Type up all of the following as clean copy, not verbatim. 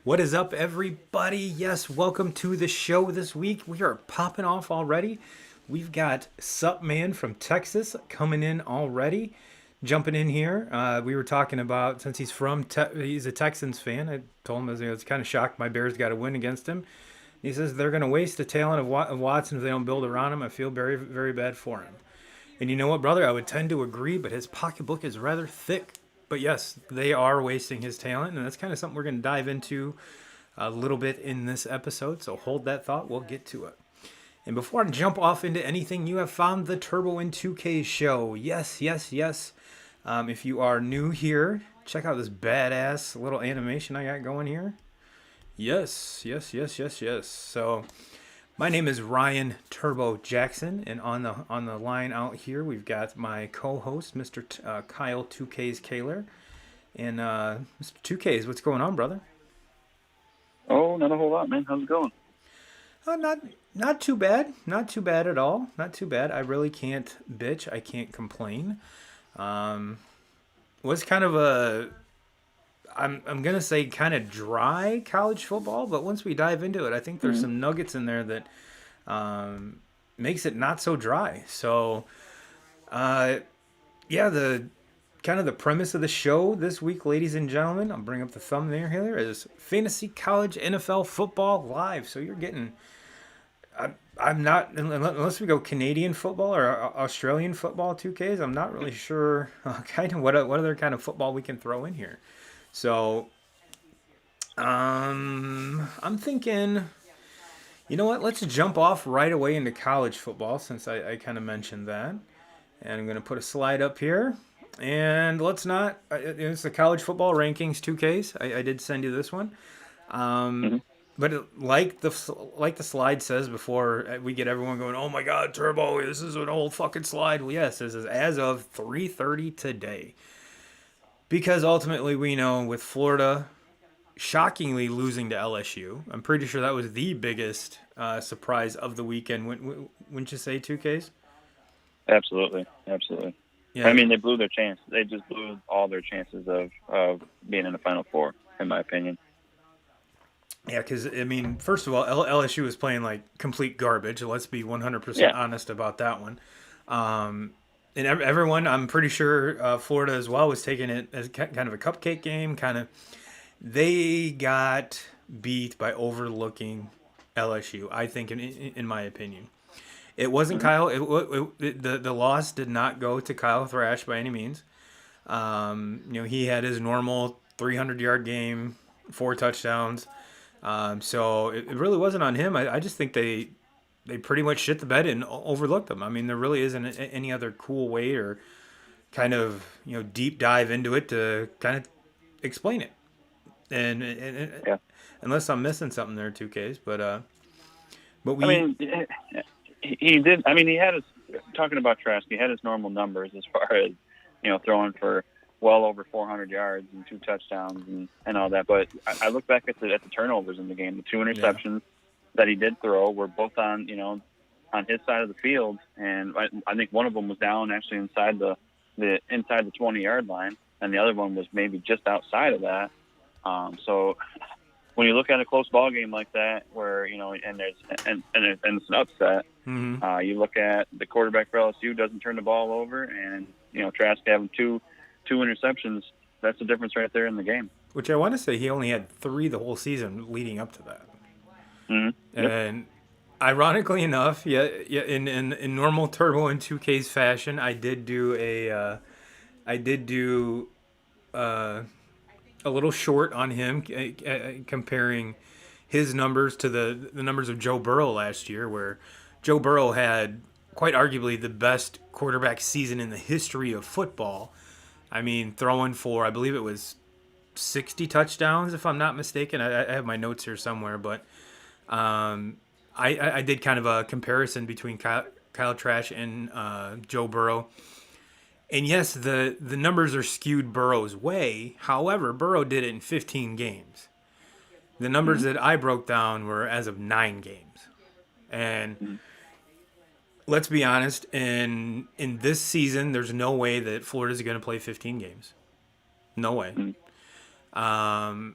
What is up, everybody? Yes, welcome to the show this week. We are popping off already. We've got Sup Man from Texas coming in already, jumping in here. We were talking about since he's a Texans fan. I told him I was kind of shocked my Bears got a win against him. He says they're going to waste the talent of Watson if they don't build around him. I feel very, very bad for him. And you know what, brother? I would tend to agree, but his pocketbook is rather thick. But yes, they are wasting his talent, and that's kind of something we're going to dive into a little bit in this episode. So hold that thought. We'll get to it. And before I jump off into anything, you have found the Turbo in 2K show. Yes, yes, yes. If you are new here, check out this badass little animation I got going here. Yes, yes, yes, yes, yes. So my name is Ryan Turbo Jackson, and on the line out here we've got my co-host, Mr. Kyle 2Ks Kaler, and Mr. 2Ks. What's going on, brother? Oh, not a whole lot, man. How's it going? Not too bad, not too bad at all, not too bad. I really can't bitch. I can't complain. Um, was kind of a I'm gonna say kind of dry college football, but once we dive into it, I think there's Hmm. some nuggets in there that makes it not so dry. So Uh, yeah, the kind of the premise of the show this week, ladies and gentlemen, I'll bring up the thumbnail here, is Fantasy College NFL Football Live. So you're getting, I'm not, unless we go Canadian football or Australian football 2Ks, I'm not really sure kind of what other kind of football we can throw in here. So, I'm thinking, you know what, let's jump off right away into college football since I kind of mentioned that. And I'm going to put a slide up here. And let's not, it's the college football rankings 2Ks. I did send you this one. Hmm. But like the slide says before we get everyone going, oh my God, Turbo, this is an old fucking slide. Well, yes, this is as of 3:30 today. Because ultimately we know with Florida shockingly losing to LSU, I'm pretty sure that was the biggest surprise of the weekend. Wouldn't you say 2Ks? Absolutely, absolutely. I Yeah, mean, they blew their chance. They just blew all their chances of being in the Final Four, in my opinion. Yeah, because I mean, first of all, LSU was playing like complete garbage. Let's be 100% Yeah. honest about that one. Um, and everyone, I'm pretty sure Florida as well was taking it as kind of a cupcake game. Kind of, they got beat by overlooking LSU. I think, in my opinion, it wasn't Hmm. Kyle. The loss did not go to Kyle Thrash by any means. He had his normal 300-yard game, 4 touchdowns. So it really wasn't on him. I just think they pretty much shit the bed and overlooked them. I mean, there really isn't any other cool way or kind of deep dive into it to kind of explain it. And Yeah. unless I'm missing something there, 2Ks, but I we mean, he did. I mean, he had his talking about Trask. He had his normal numbers as far as throwing for well over 400 yards and 2 touchdowns and all that. But I look back at the turnovers in the game. The two yeah. interceptions that he did throw were both on his side of the field, and I think one of them was down actually inside the 20-yard line, and the other one was maybe just outside of that. So when you look at a close ball game like that, where and it's an upset, Hmm. you look at the quarterback for LSU doesn't turn the ball over, and Trask having two interceptions. That's the difference right there in the game. Which I want to say he only had 3 the whole season leading up to that. Hmm. Yep. And ironically enough, yeah, yeah, in normal Turbo and 2K's fashion, I did do uh, a little short on him, comparing his numbers to the numbers of Joe Burrow last year, where Joe Burrow had quite arguably the best quarterback season in the history of football. I mean, throwing for, I believe it was 60 touchdowns, if I'm not mistaken. I have my notes here somewhere, but I did kind of a comparison between Kyle Trash and Joe Burrow. And yes, the numbers are skewed Burrow's way. However, Burrow did it in 15 games. The numbers Hmm. that I broke down were as of 9 games. And Hmm. let's be honest, in this season, there's no way that Florida's going to play 15 games. No way. Hmm.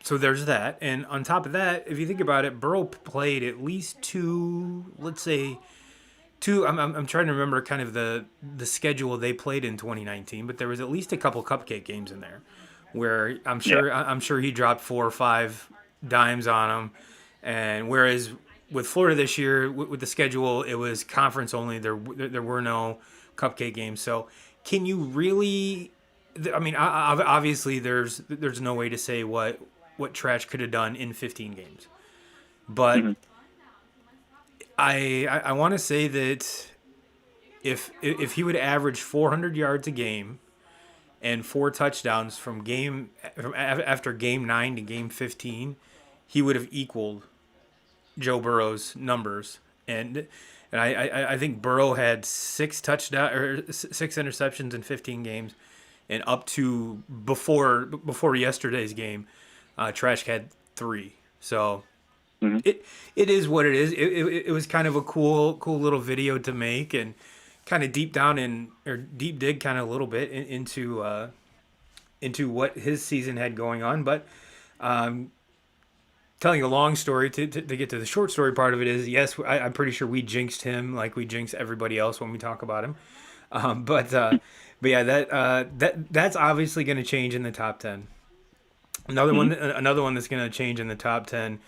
So there's that, and on top of that, if you think about it, Burrow played at least two, let's say two. I'm trying to remember kind of the schedule they played in 2019, but there was at least a couple cupcake games in there where Yeah. I'm sure he dropped 4 or 5 dimes on them, and whereas with Florida this year with the schedule, it was conference only. There were no cupcake games. So can you really? I mean, obviously there's no way to say what Trash could have done in 15 games, but Hmm. I want to say that if he would average 400 yards a game and 4 touchdowns from after game 9 to game 15, he would have equaled Joe Burrow's numbers. And I think Burrow had 6 interceptions in 15 games, and up to before yesterday's game, Trash had 3. So Hmm. it is what it is. It was kind of a cool little video to make, and kind of deep down or deep dig kind of a little bit into what his season had going on. But telling a long story to get to the short story part of it is, yes, I'm pretty sure we jinxed him like we jinx everybody else when we talk about him. But yeah, that's obviously going to change in the top 10. Hmm. Another one that's going to change in the top 10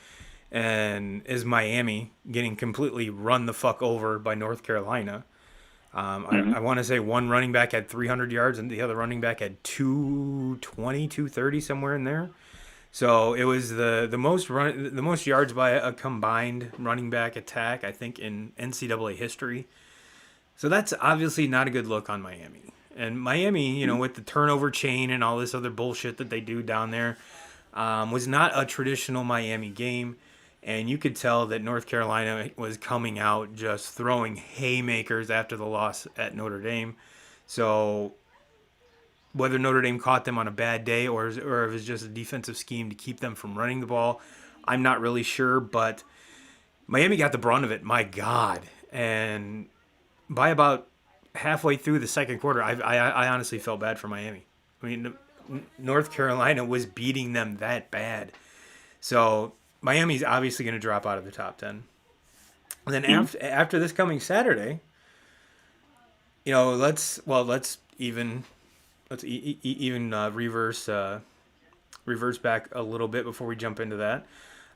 and is Miami getting completely run the fuck over by North Carolina. Hmm. I want to say one running back had 300 yards and the other running back had 220, 230, somewhere in there. So it was the most yards by a combined running back attack, I think, in NCAA history. So that's obviously not a good look on Miami. And Miami, with the turnover chain and all this other bullshit that they do down there, was not a traditional Miami game. And you could tell that North Carolina was coming out just throwing haymakers after the loss at Notre Dame. So whether Notre Dame caught them on a bad day or if it was just a defensive scheme to keep them from running the ball, I'm not really sure. But Miami got the brunt of it. My God. And by about halfway through the second quarter, I honestly felt bad for Miami. I mean, North Carolina was beating them that bad. So Miami's obviously going to drop out of the top 10. And then Hmm. after this coming Saturday, let's even reverse back a little bit before we jump into that.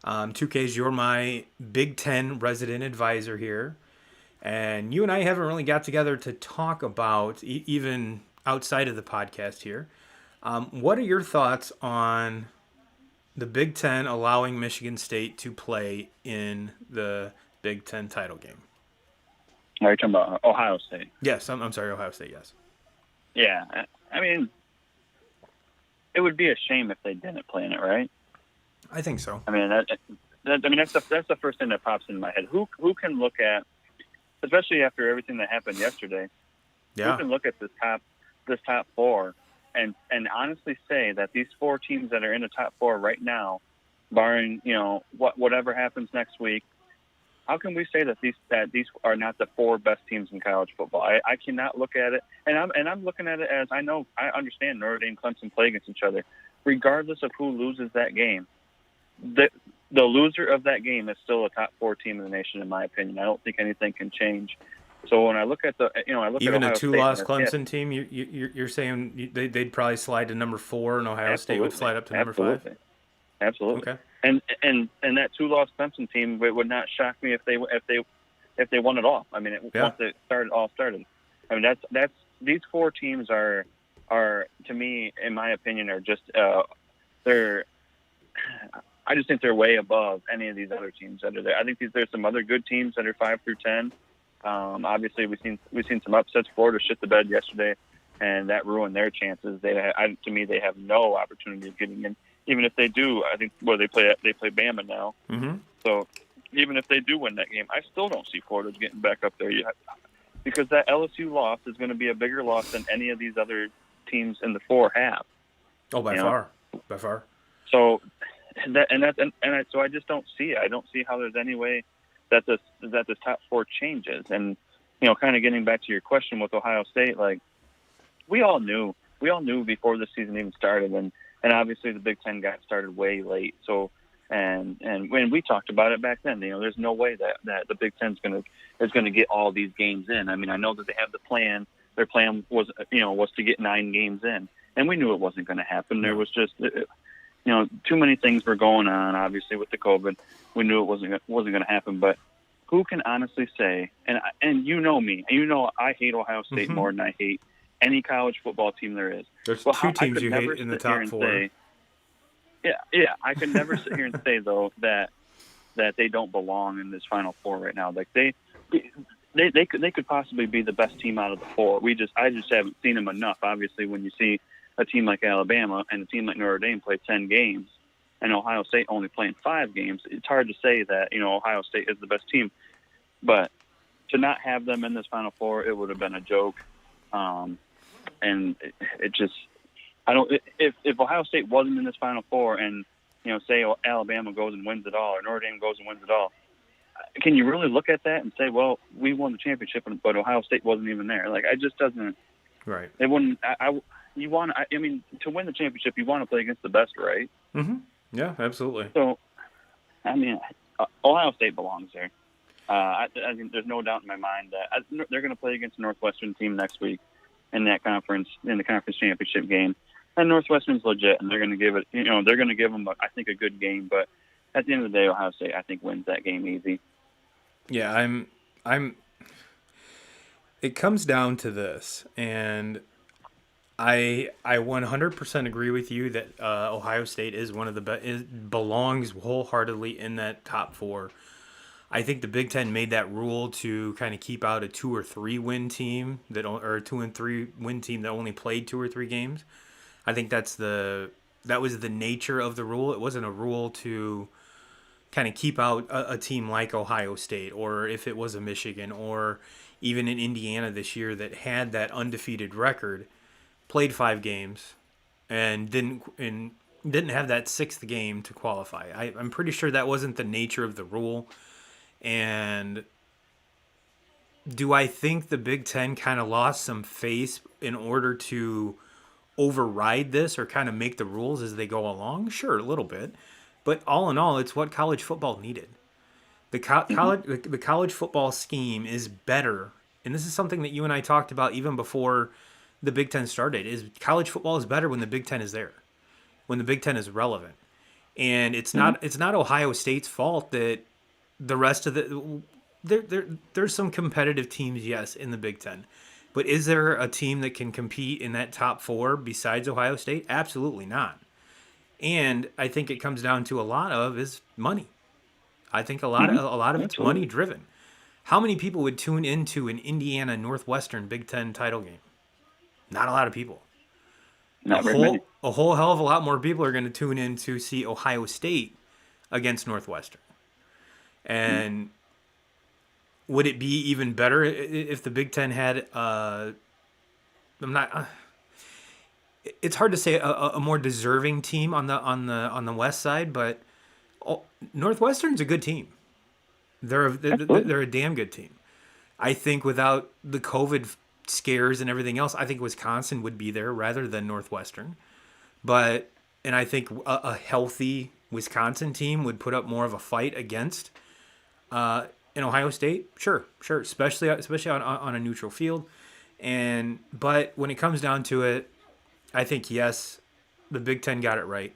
2Ks, you're my Big Ten resident advisor here, and you and I haven't really got together to talk about even outside of the podcast here. What are your thoughts on the Big Ten allowing Michigan State to play in the Big Ten title game? Are you talking about Ohio State? Yes, I'm sorry, Ohio State. Yes, Yeah. I mean, it would be a shame if they didn't play in it, right? I think so. I mean, that's the first thing that pops in my head. Who can look at, especially after everything that happened yesterday, who Yeah. can look at this top four and honestly say that these 4 teams that are in the top four right now, barring whatever happens next week, how can we say that these are not the 4 best teams in college football? I cannot look at it, and I'm looking at it as I understand Notre Dame, Clemson play against each other, regardless of who loses that game. The loser of that game is still a top 4 team in the nation, in my opinion. I don't think anything can change. So when I look at I look Even at a Ohio State, two-loss and Clemson team, you're saying they'd probably slide to number 4, and Ohio State would absolutely, slide up to number 5. absolutely, absolutely. Okay. And that 2-loss Clemson team, it would not shock me if they won it all. I mean, Yeah. once it started. I mean, that's these 4 teams are to me, in my opinion, are just they're. I just think they're way above any of these other teams that are there. I think there's some other good teams that are 5 through 10. Obviously, we've seen some upsets. Florida shit the bed yesterday, and that ruined their chances. To me, they have no opportunity of getting in. Even if they do, I think they play Bama now. Mm-hmm. So even if they do win that game, I still don't see Florida getting back up there yet, because that LSU loss is going to be a bigger loss than any of these other teams in the 4 have. Oh, by far. By far. So so I just don't see it. I don't see how there's any way that this top 4 changes. And kind of getting back to your question with Ohio State, like we all knew before the season even started, and and obviously the Big Ten got started way late. So, and when we talked about it back then, there's no way that the Big Ten's gonna get all these games in. I mean, I know that they have the plan. Their plan was to get 9 games in, and we knew it wasn't going to happen. There was just too many things were going on. Obviously, with the COVID, we knew it wasn't going to happen. But who can honestly say? And you know me, I hate Ohio State more than I hate any college football team there is. There's 2 teams you hate in the top 4. Yeah, I could never sit here and say though that they don't belong in this Final Four right now. Like they could possibly be the best team out of the 4. I just haven't seen them enough. Obviously, when you see a team like Alabama and a team like Notre Dame play 10 games, and Ohio State only playing 5 games, it's hard to say that Ohio State is the best team. But to not have them in this Final Four, it would have been a joke. And it just, I don't. If Ohio State wasn't in this Final Four, and say Alabama goes and wins it all, or Notre Dame goes and wins it all, can you really look at that and say, well, we won the championship, but Ohio State wasn't even there? Like, it just doesn't. Right. It wouldn't. I mean, to win the championship, you want to play against the best, right? Mm-hmm. Yeah, absolutely. So, I mean, Ohio State belongs there. I think there's no doubt in my mind that they're going to play against a Northwestern team next week in the conference championship game. And Northwestern's legit, and they're going to give it. They're going to give them, I think, a good game. But at the end of the day, Ohio State, I think, wins that game easy. Yeah, I'm. It comes down to this, and I 100% agree with you that Ohio State is one of the best. Belongs wholeheartedly in that top 4. I think the Big Ten made that rule to kind of keep out a 2 or 3 win team or a 2 and 3 win team that only played 2 or 3 games. I think that was the nature of the rule. It wasn't a rule to kind of keep out a team like Ohio State, or if it was a Michigan, or even in Indiana this year that had that undefeated record, played 5 games, and didn't have that 6th game to qualify. I'm pretty sure that wasn't the nature of the rule. And do I think the Big Ten kind of lost some face in order to override this or kind of make the rules as they go along? Sure, a little bit. But all in all, it's what college football needed. The college football scheme is better. And this is something that you and I talked about even before the Big Ten started, is college football is better when the Big Ten is there, when the Big Ten is relevant. And it's not Ohio State's fault that the rest of there's some competitive teams, yes, in the Big Ten. But is there a team that can compete in that top 4 besides Ohio State? Absolutely not. And I think it comes down to a lot of is money. I think a lot of it's money driven. How many people would tune into an Indiana Northwestern Big Ten title game? Not a lot of people. Not very many. A whole hell of a lot more people are going to tune in to see Ohio State against Northwestern. And would it be even better if the Big Ten had it's hard to say a more deserving team on the west side, but Northwestern's a good team. They're a damn good team. I think without the COVID scares and everything else, I think Wisconsin would be there rather than Northwestern. And I think a healthy Wisconsin team would put up more of a fight against in Ohio State. Sure, especially on a neutral field. But when it comes down to it, I think yes, the Big Ten got it right.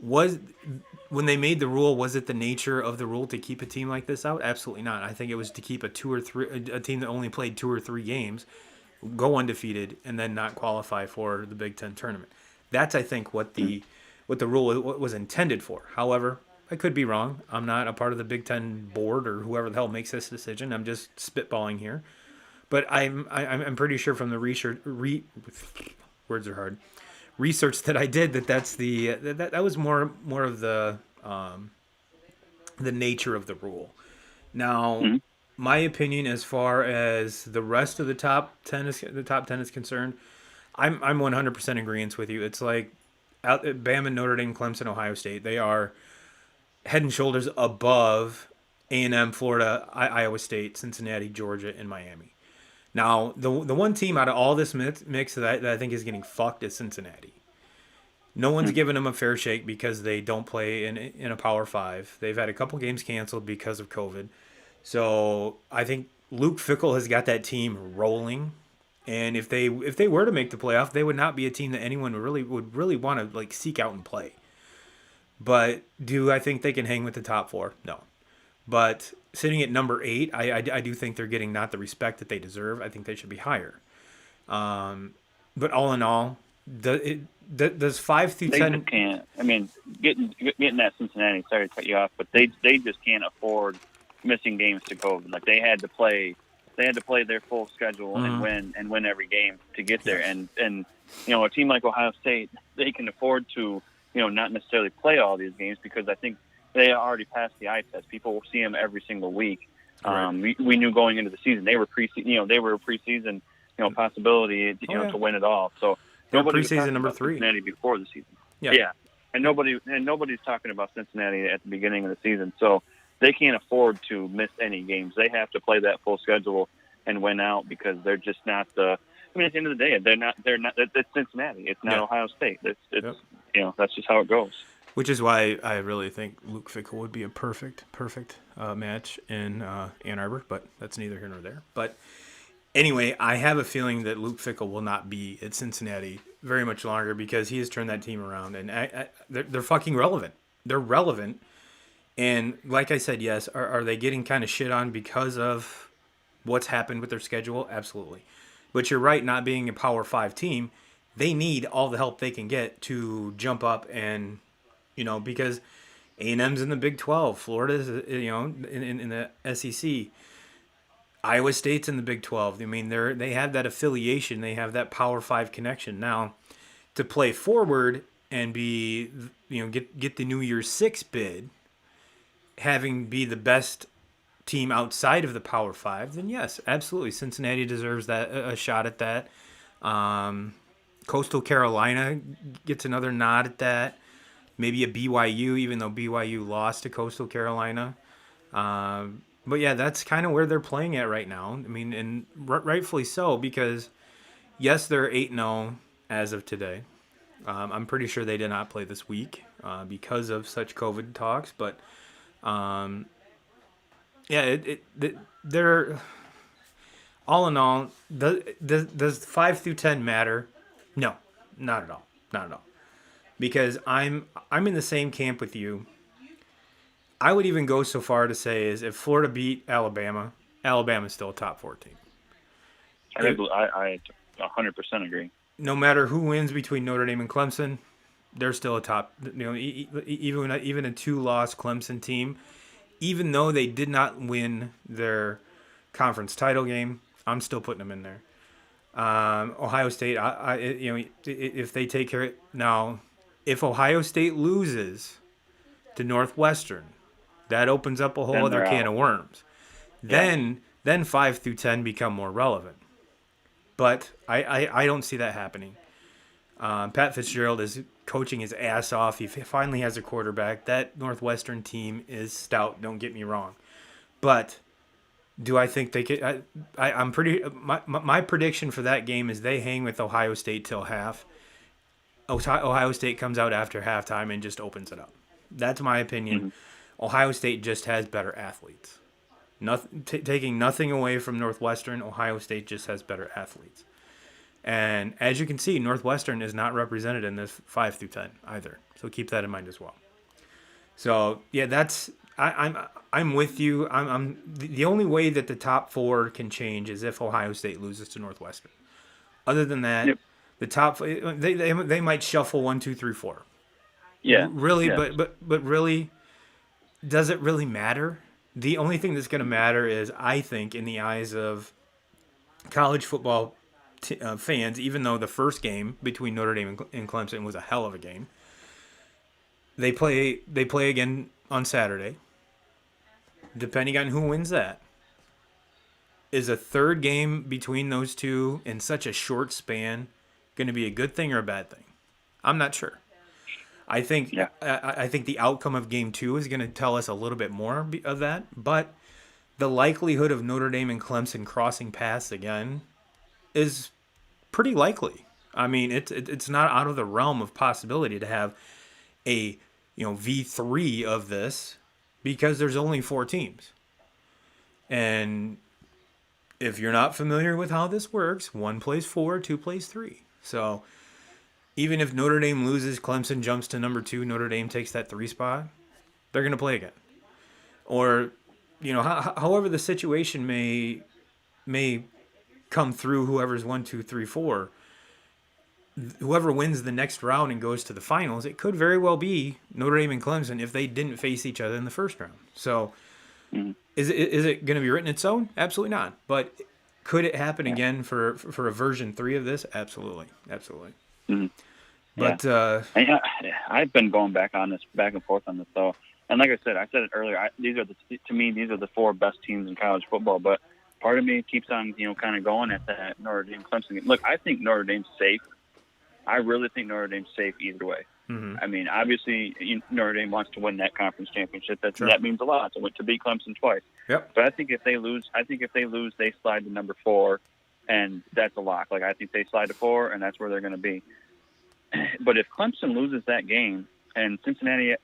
When they made the rule, was it the nature of the rule to keep a team like this out? Absolutely not. I think it was to keep a team that only played 2 or 3 games, go undefeated, and then not qualify for the Big Ten tournament. That's, I think, what the rule was intended for. However, I could be wrong. I'm not a part of the Big Ten board or whoever the hell makes this decision. I'm just spitballing here. But I'm pretty sure from the research words are hard. Research that I did that was more of the nature of the rule. Now, my opinion as far as the rest of the top 10 is concerned, I'm 100% in agreement with you. It's like Bama, Notre Dame, Clemson, Ohio State. They are head and shoulders above A&M, Florida, Iowa State, Cincinnati, Georgia, and Miami. Now, the one team out of all this mix that I think is getting fucked is Cincinnati. No one's given them a fair shake because they don't play in a Power Five. They've had a couple games canceled because of COVID. So I think Luke Fickle has got that team rolling. And if they were to make the playoff, they would not be a team that anyone would really want to like seek out and play. But do I think they can hang with the top four? No. But sitting at number 8, I do think they're getting not the respect that they deserve. I think they should be higher. But all in all, does 5 through They 10? just can't. I mean, getting that Cincinnati. Sorry to cut you off, but they just can't afford missing games to COVID. Like they had to play their full schedule and win every game to get there. Yes. And a team like Ohio State, they can afford to not necessarily play all these games because I think they already passed the eye test. People will see them every single week. Right. We knew going into the season they were preseason possibility to win it all. So They're nobody was preseason talking number about 3. Cincinnati before the season. Yeah. And nobody's talking about Cincinnati at the beginning of the season. So they can't afford to miss any games. They have to play that full schedule and win out because they're just not the. I mean, at the end of the day, they're not. It's Cincinnati. It's not Ohio State. It's that's just how it goes. Which is why I really think Luke Fickle would be a perfect match in Ann Arbor, but that's neither here nor there. But anyway, I have a feeling that Luke Fickle will not be at Cincinnati very much longer because he has turned that team around, and they're fucking relevant. They're relevant, and like I said, yes, are they getting kind of shit on because of what's happened with their schedule? Absolutely. But you're right, not being a Power 5 team, they need all the help they can get to jump up and, because A&M's in the Big 12, Florida's, in the SEC, Iowa State's in the Big 12. I mean, they have that affiliation, they have that Power 5 connection. Now, to play forward and be, get the New Year's 6 bid, having be the best team outside of the Power 5, then yes, absolutely, Cincinnati deserves that a shot at that. Coastal Carolina gets another nod at that. Maybe a BYU, even though BYU lost to Coastal Carolina. But yeah, that's kind of where they're playing at right now. I mean, and rightfully so, because yes, they're 8-0 as of today. I'm pretty sure they did not play this week because of such COVID talks, but yeah, they're all in all. Does 5 through 10 matter? No, not at all. Not at all. Because I'm in the same camp with you. I would even go so far to say is if Florida beat Alabama, Alabama's still a top 4 team. I 100% agree. No matter who wins between Notre Dame and Clemson, they're still a top. Even a 2-loss Clemson team, even though they did not win their conference title game, I'm still putting them in there. Ohio State, if they take care of it now, if Ohio State loses to Northwestern, that opens up a whole other can of worms. Yeah. Then 5 through 10 become more relevant. But I don't see that happening. Pat Fitzgerald is coaching his ass off. He finally has a quarterback. That Northwestern team is stout, don't get me wrong. But do I think they could? I'm pretty. My prediction for that game is they hang with Ohio State till half. Ohio State comes out after halftime and just opens it up. That's my opinion. Mm-hmm. Ohio State just has better athletes. Taking nothing away from Northwestern, Ohio State just has better athletes. And as you can see, Northwestern is not represented in this 5 through 10 either. So keep that in mind as well. So yeah, that's I'm with you. I'm the only way that the top 4 can change is if Ohio State loses to Northwestern. Other than that, yep. The top they might shuffle 1, 2, 3, 4. Yeah. Really, yeah. But really, does it really matter? The only thing that's going to matter is, I think, in the eyes of college football fans, even though the first game between Notre Dame and Clemson was a hell of a game, they play again on Saturday. Depending on who wins that, is a third game between those two in such a short span going to be a good thing or a bad thing? I'm not sure. I think I think the outcome of Game 2 is going to tell us a little bit more of that, but the likelihood of Notre Dame and Clemson crossing paths again is pretty likely. I mean, it's not out of the realm of possibility to have a V3 of this because there's only 4 teams. And if you're not familiar with how this works, one plays four, two plays three. So even if Notre Dame loses, Clemson jumps to number 2, Notre Dame takes that 3 spot, they're going to play again. Or, however the situation may come through, whoever's 1, 2, 3, 4, whoever wins the next round and goes to the finals, it could very well be Notre Dame and Clemson if they didn't face each other in the first round. So is it going to be written in stone? Absolutely not. But could it happen again for a version 3 of this? Absolutely. Mm-hmm. But I've been going back and forth on this though, and like I said it earlier. These are the 4 best teams in college football. But part of me keeps on kind of going at that Notre Dame Clemson game. Look, I think Notre Dame's safe. I really think Notre Dame's safe either way. Mm-hmm. I mean, obviously Notre Dame wants to win that conference championship. Sure. That means a lot. To beat Clemson twice. Yep. But I think if they lose, they slide to number 4, and that's a lock. Like I think they slide to 4, and that's where they're going to be. But if Clemson loses that game, and Cincinnati's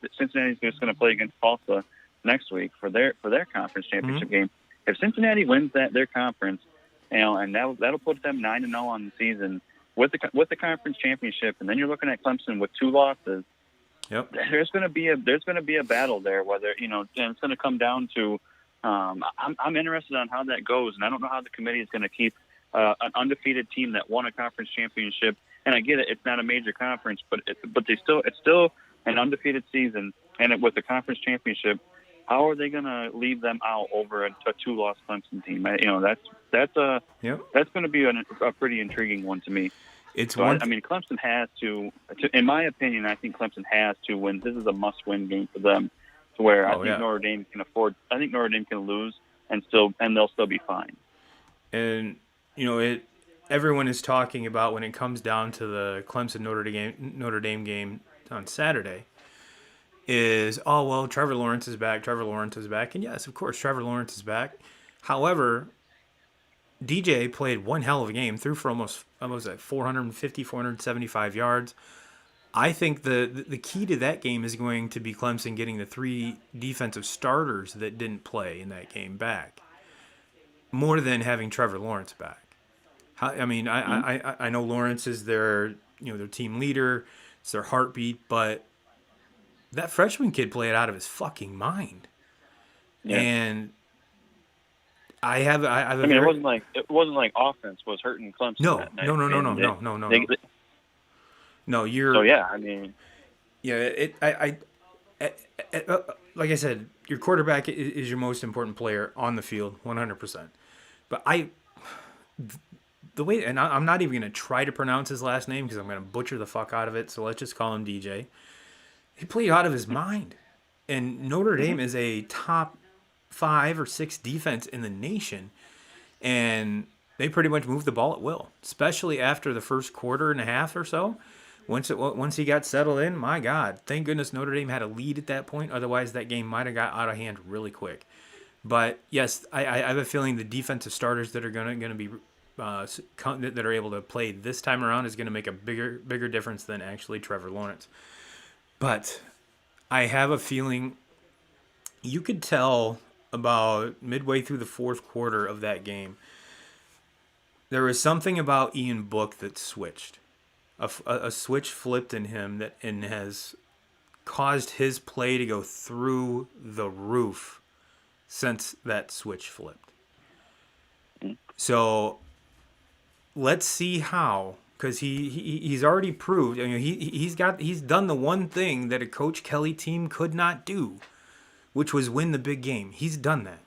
just going to play against Tulsa next week for their conference championship game. If Cincinnati wins their conference, and that'll put them 9-0 on the season with the conference championship, and then you're looking at Clemson with 2 losses. Yep. There's going to be a battle there. Whether and it's going to come down to. I'm interested on how that goes, and I don't know how the committee is going to keep an undefeated team that won a conference championship. And I get it; it's not a major conference, but it's still an undefeated season, and with the conference championship, how are they going to leave them out over a 2-loss Clemson team? That's going to be a pretty intriguing one to me. Clemson has to, in my opinion, I think Clemson has to win. This is a must-win game for them, to where I think Notre Dame can afford. I think Notre Dame can lose and they'll still be fine. And everyone is talking about when it comes down to the Clemson Notre Dame game on Saturday is, Trevor Lawrence is back. And yes, of course, Trevor Lawrence is back. However, DJ played one hell of a game, threw for almost 450, 475 yards. I think the key to that game is going to be Clemson getting the 3 defensive starters that didn't play in that game back, more than having Trevor Lawrence back. I know Lawrence is their team leader, it's their heartbeat, but that freshman kid played out of his fucking mind. Yeah. And it wasn't like offense was hurting Clemson. No. That night. No. Like I said, your quarterback is your most important player on the field, 100%. But I'm not even going to try to pronounce his last name because I'm going to butcher the fuck out of it. So let's just call him DJ. He played out of his mind. And Notre Dame is a top 5 or 6 defense in the nation. And they pretty much moved the ball at will, especially after the first quarter and a half or so. Once he got settled in, my God, thank goodness Notre Dame had a lead at that point. Otherwise, that game might have got out of hand really quick. But yes, I have a feeling the defensive starters that are going to be that are able to play this time around is going to make a bigger difference than actually Trevor Lawrence. But I have a feeling you could tell about midway through the fourth quarter of that game, there was something about Ian Book that switched. A switch flipped in him and has caused his play to go through the roof since that switch flipped. So let's see how, because he's already proved. He's done the one thing that a Coach Kelly team could not do, which was win the big game. He's done that.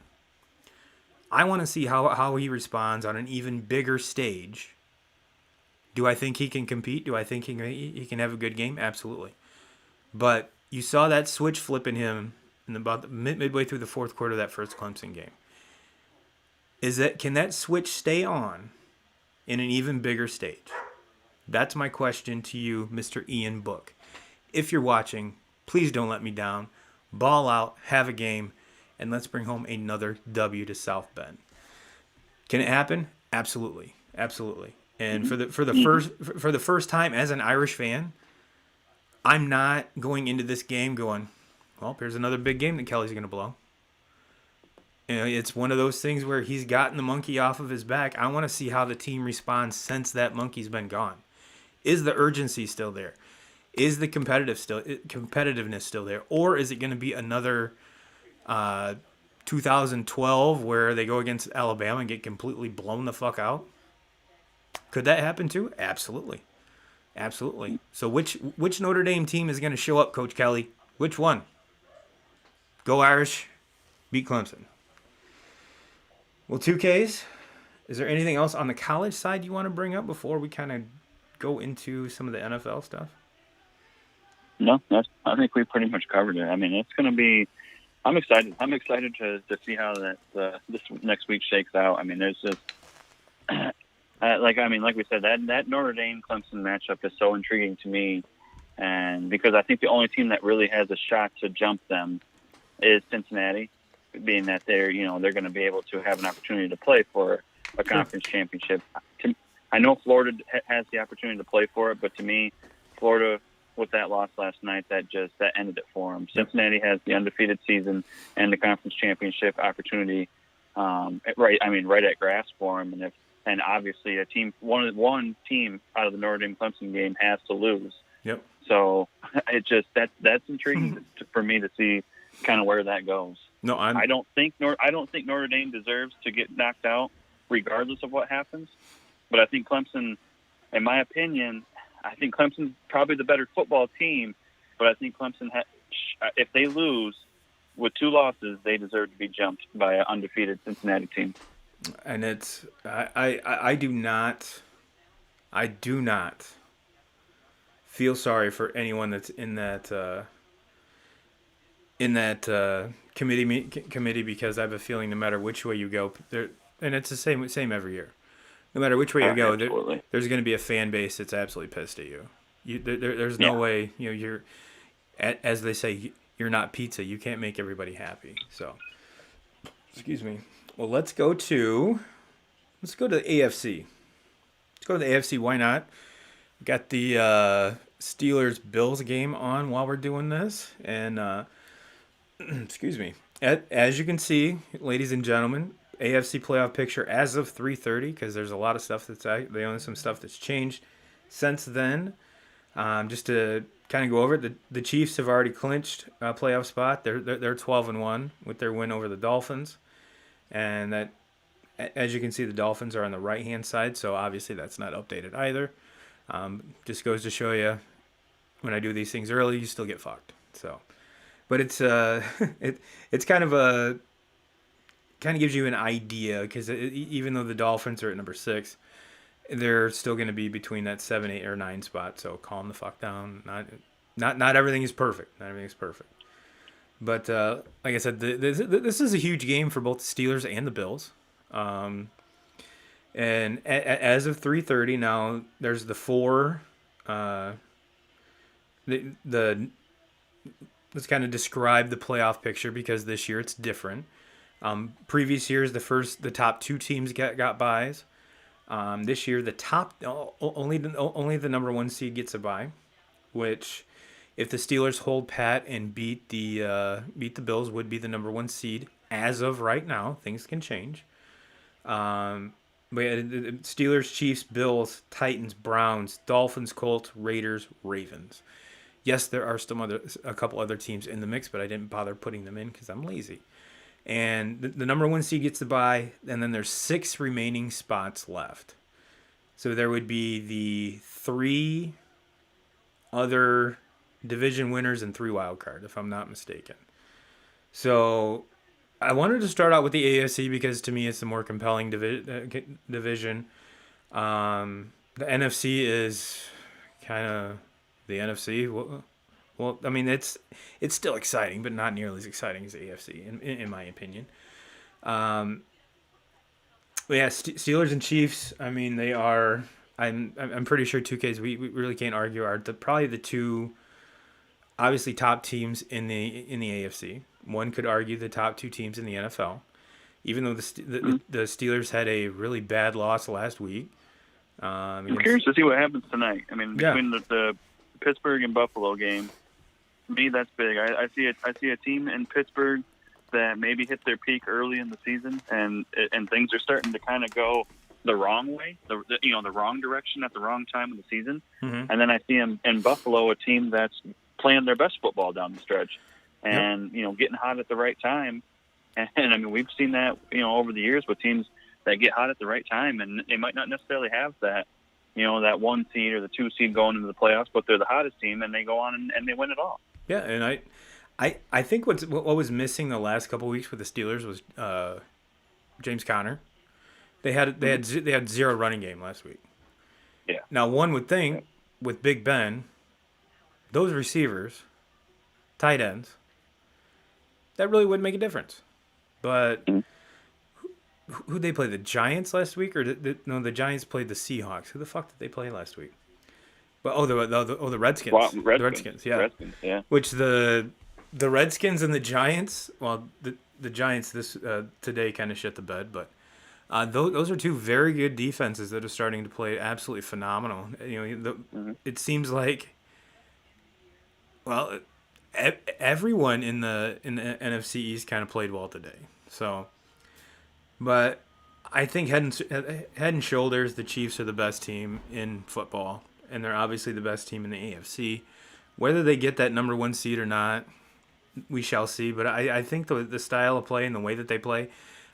I want to see how he responds on an even bigger stage. Do I think he can compete? Do I think he can have a good game? Absolutely. But you saw that switch flip in him in about midway through the fourth quarter of that first Clemson game. Can that switch stay on in an even bigger stage? That's my question to you, Mr. Ian Book. If you're watching, please don't let me down. Ball out, have a game, and let's bring home another W to South Bend. Can it happen? Absolutely. Absolutely. And Mhm. for the first time as an Irish fan, I'm not going into this game going, well, here's another big game that Kelly's going to blow. You know, it's one of those things where he's gotten the monkey off of his back. I want to see how the team responds since that monkey's been gone. Is the urgency still there? Is the competitiveness still there, or is it going to be another 2012 where they go against Alabama and get completely blown the fuck out? Could that happen too? Absolutely, absolutely. So which Notre Dame team is going to show up, Coach Kelly? Which one? Go Irish, beat Clemson. Well, 2Ks. Is there anything else on the college side you want to bring up before we kind of go into some of the NFL stuff? No, I think we pretty much covered it. I mean, it's going to be. I'm excited. I'm excited to see how that this next week shakes out. I mean, there's just like we said, that Notre Dame Clemson matchup is so intriguing to me, and because I think the only team that really has a shot to jump them is Cincinnati, being that they're going to be able to have an opportunity to play for a conference championship. I know Florida has the opportunity to play for it, but to me, Florida, with that loss last night, that ended it for them. Cincinnati has the undefeated season and the conference championship opportunity, right at grasp for them. And obviously one team out of the Notre Dame Clemson game has to lose. Yep. So that's intriguing for me to see kind of where that goes. No, I don't think Notre Dame deserves to get knocked out, regardless of what happens. But I think Clemson, in my opinion, I think Clemson's probably the better football team. But I think Clemson, if they lose with 2 losses, they deserve to be jumped by an undefeated Cincinnati team. And it's I do not feel sorry for anyone that's in that committee because I have a feeling no matter which way you go, and it's the same every year. No matter which way you go, there's going to be a fan base that's absolutely pissed at you. There's no way you're, as they say, you're not pizza. You can't make everybody happy. So, excuse me. Well, let's go to the AFC. Let's go to the AFC. Why not? We got the Steelers Bills game on while we're doing this, and excuse me. As you can see, ladies and gentlemen, AFC playoff picture as of 3:30, because there's a lot of stuff they own some stuff that's changed since then. Just to kind of go over it, the Chiefs have already clinched a playoff spot. They're 12-1 with their win over the Dolphins, and that, as you can see, the Dolphins are on the right hand side, so obviously that's not updated either. Just goes to show you, when I do these things early, you still get fucked. So, but it's it's kind of gives you an idea, because even though the Dolphins are at number 6, they're still going to be between that 7, 8, or 9 spot. So calm the fuck down. Not everything is perfect. Not everything is perfect. But like I said, this is a huge game for both the Steelers and the Bills. And as of 3:30 now, there's the 4. Let's kind of describe the playoff picture, because this year it's different. Previous years, the top 2 teams got byes. This year, only the number 1 seed gets a bye, which, if the Steelers hold pat and beat the Bills, would be the number 1 seed as of right now. Things can change. But yeah, the Steelers, Chiefs, Bills, Titans, Browns, Dolphins, Colts, Raiders, Ravens. Yes, there are a couple other teams in the mix, but I didn't bother putting them in because I'm lazy. And the number 1 seed gets the bye, and then there's 6 remaining spots left. So there would be the 3 other division winners and 3 wild card, if I'm not mistaken. So I wanted to start out with the AFC because to me it's the more compelling division. The NFC is kind of the NFC. Well, I mean it's still exciting, but not nearly as exciting as the AFC in my opinion. But yeah, Steelers and Chiefs. I mean, they are. I'm pretty sure 2Ks we really can't argue are probably the 2 obviously top teams in the AFC. One could argue the top 2 teams in the NFL, even though the Steelers had a really bad loss last week. I'm curious to see what happens tonight. I mean, between the Pittsburgh and Buffalo game, to me that's big. I see a team in Pittsburgh that maybe hit their peak early in the season, and things are starting to kind of go the wrong way, the wrong direction at the wrong time of the season. Mm-hmm. And then I see them in Buffalo, a team that's playing their best football down the stretch, and getting hot at the right time. And I mean, we've seen that over the years with teams that get hot at the right time, and they might not necessarily have that that 1 seed or the 2 seed going into the playoffs, but they're the hottest team, and they go on and they win it all. Yeah, and I think what was missing the last couple of weeks with the Steelers was James Conner. They had zero running game last week. Yeah. Now one would think with Big Ben, those receivers, tight ends, that really would make a difference. But who they play? The Giants last week, or no? The Giants played the Seahawks. Who the fuck did they play last week? But the Redskins. Well, The Redskins, yeah. Redskins, yeah. Which the Redskins and the Giants. Well, the Giants today kind of shit the bed, but those are two very good defenses that are starting to play absolutely phenomenal. It seems like, well, everyone in the NFC East kind of played well today. So, but I think head and shoulders, the Chiefs are the best team in football, and they're obviously the best team in the AFC. Whether they get that number 1 seed or not, we shall see. But I think the style of play and the way that they play,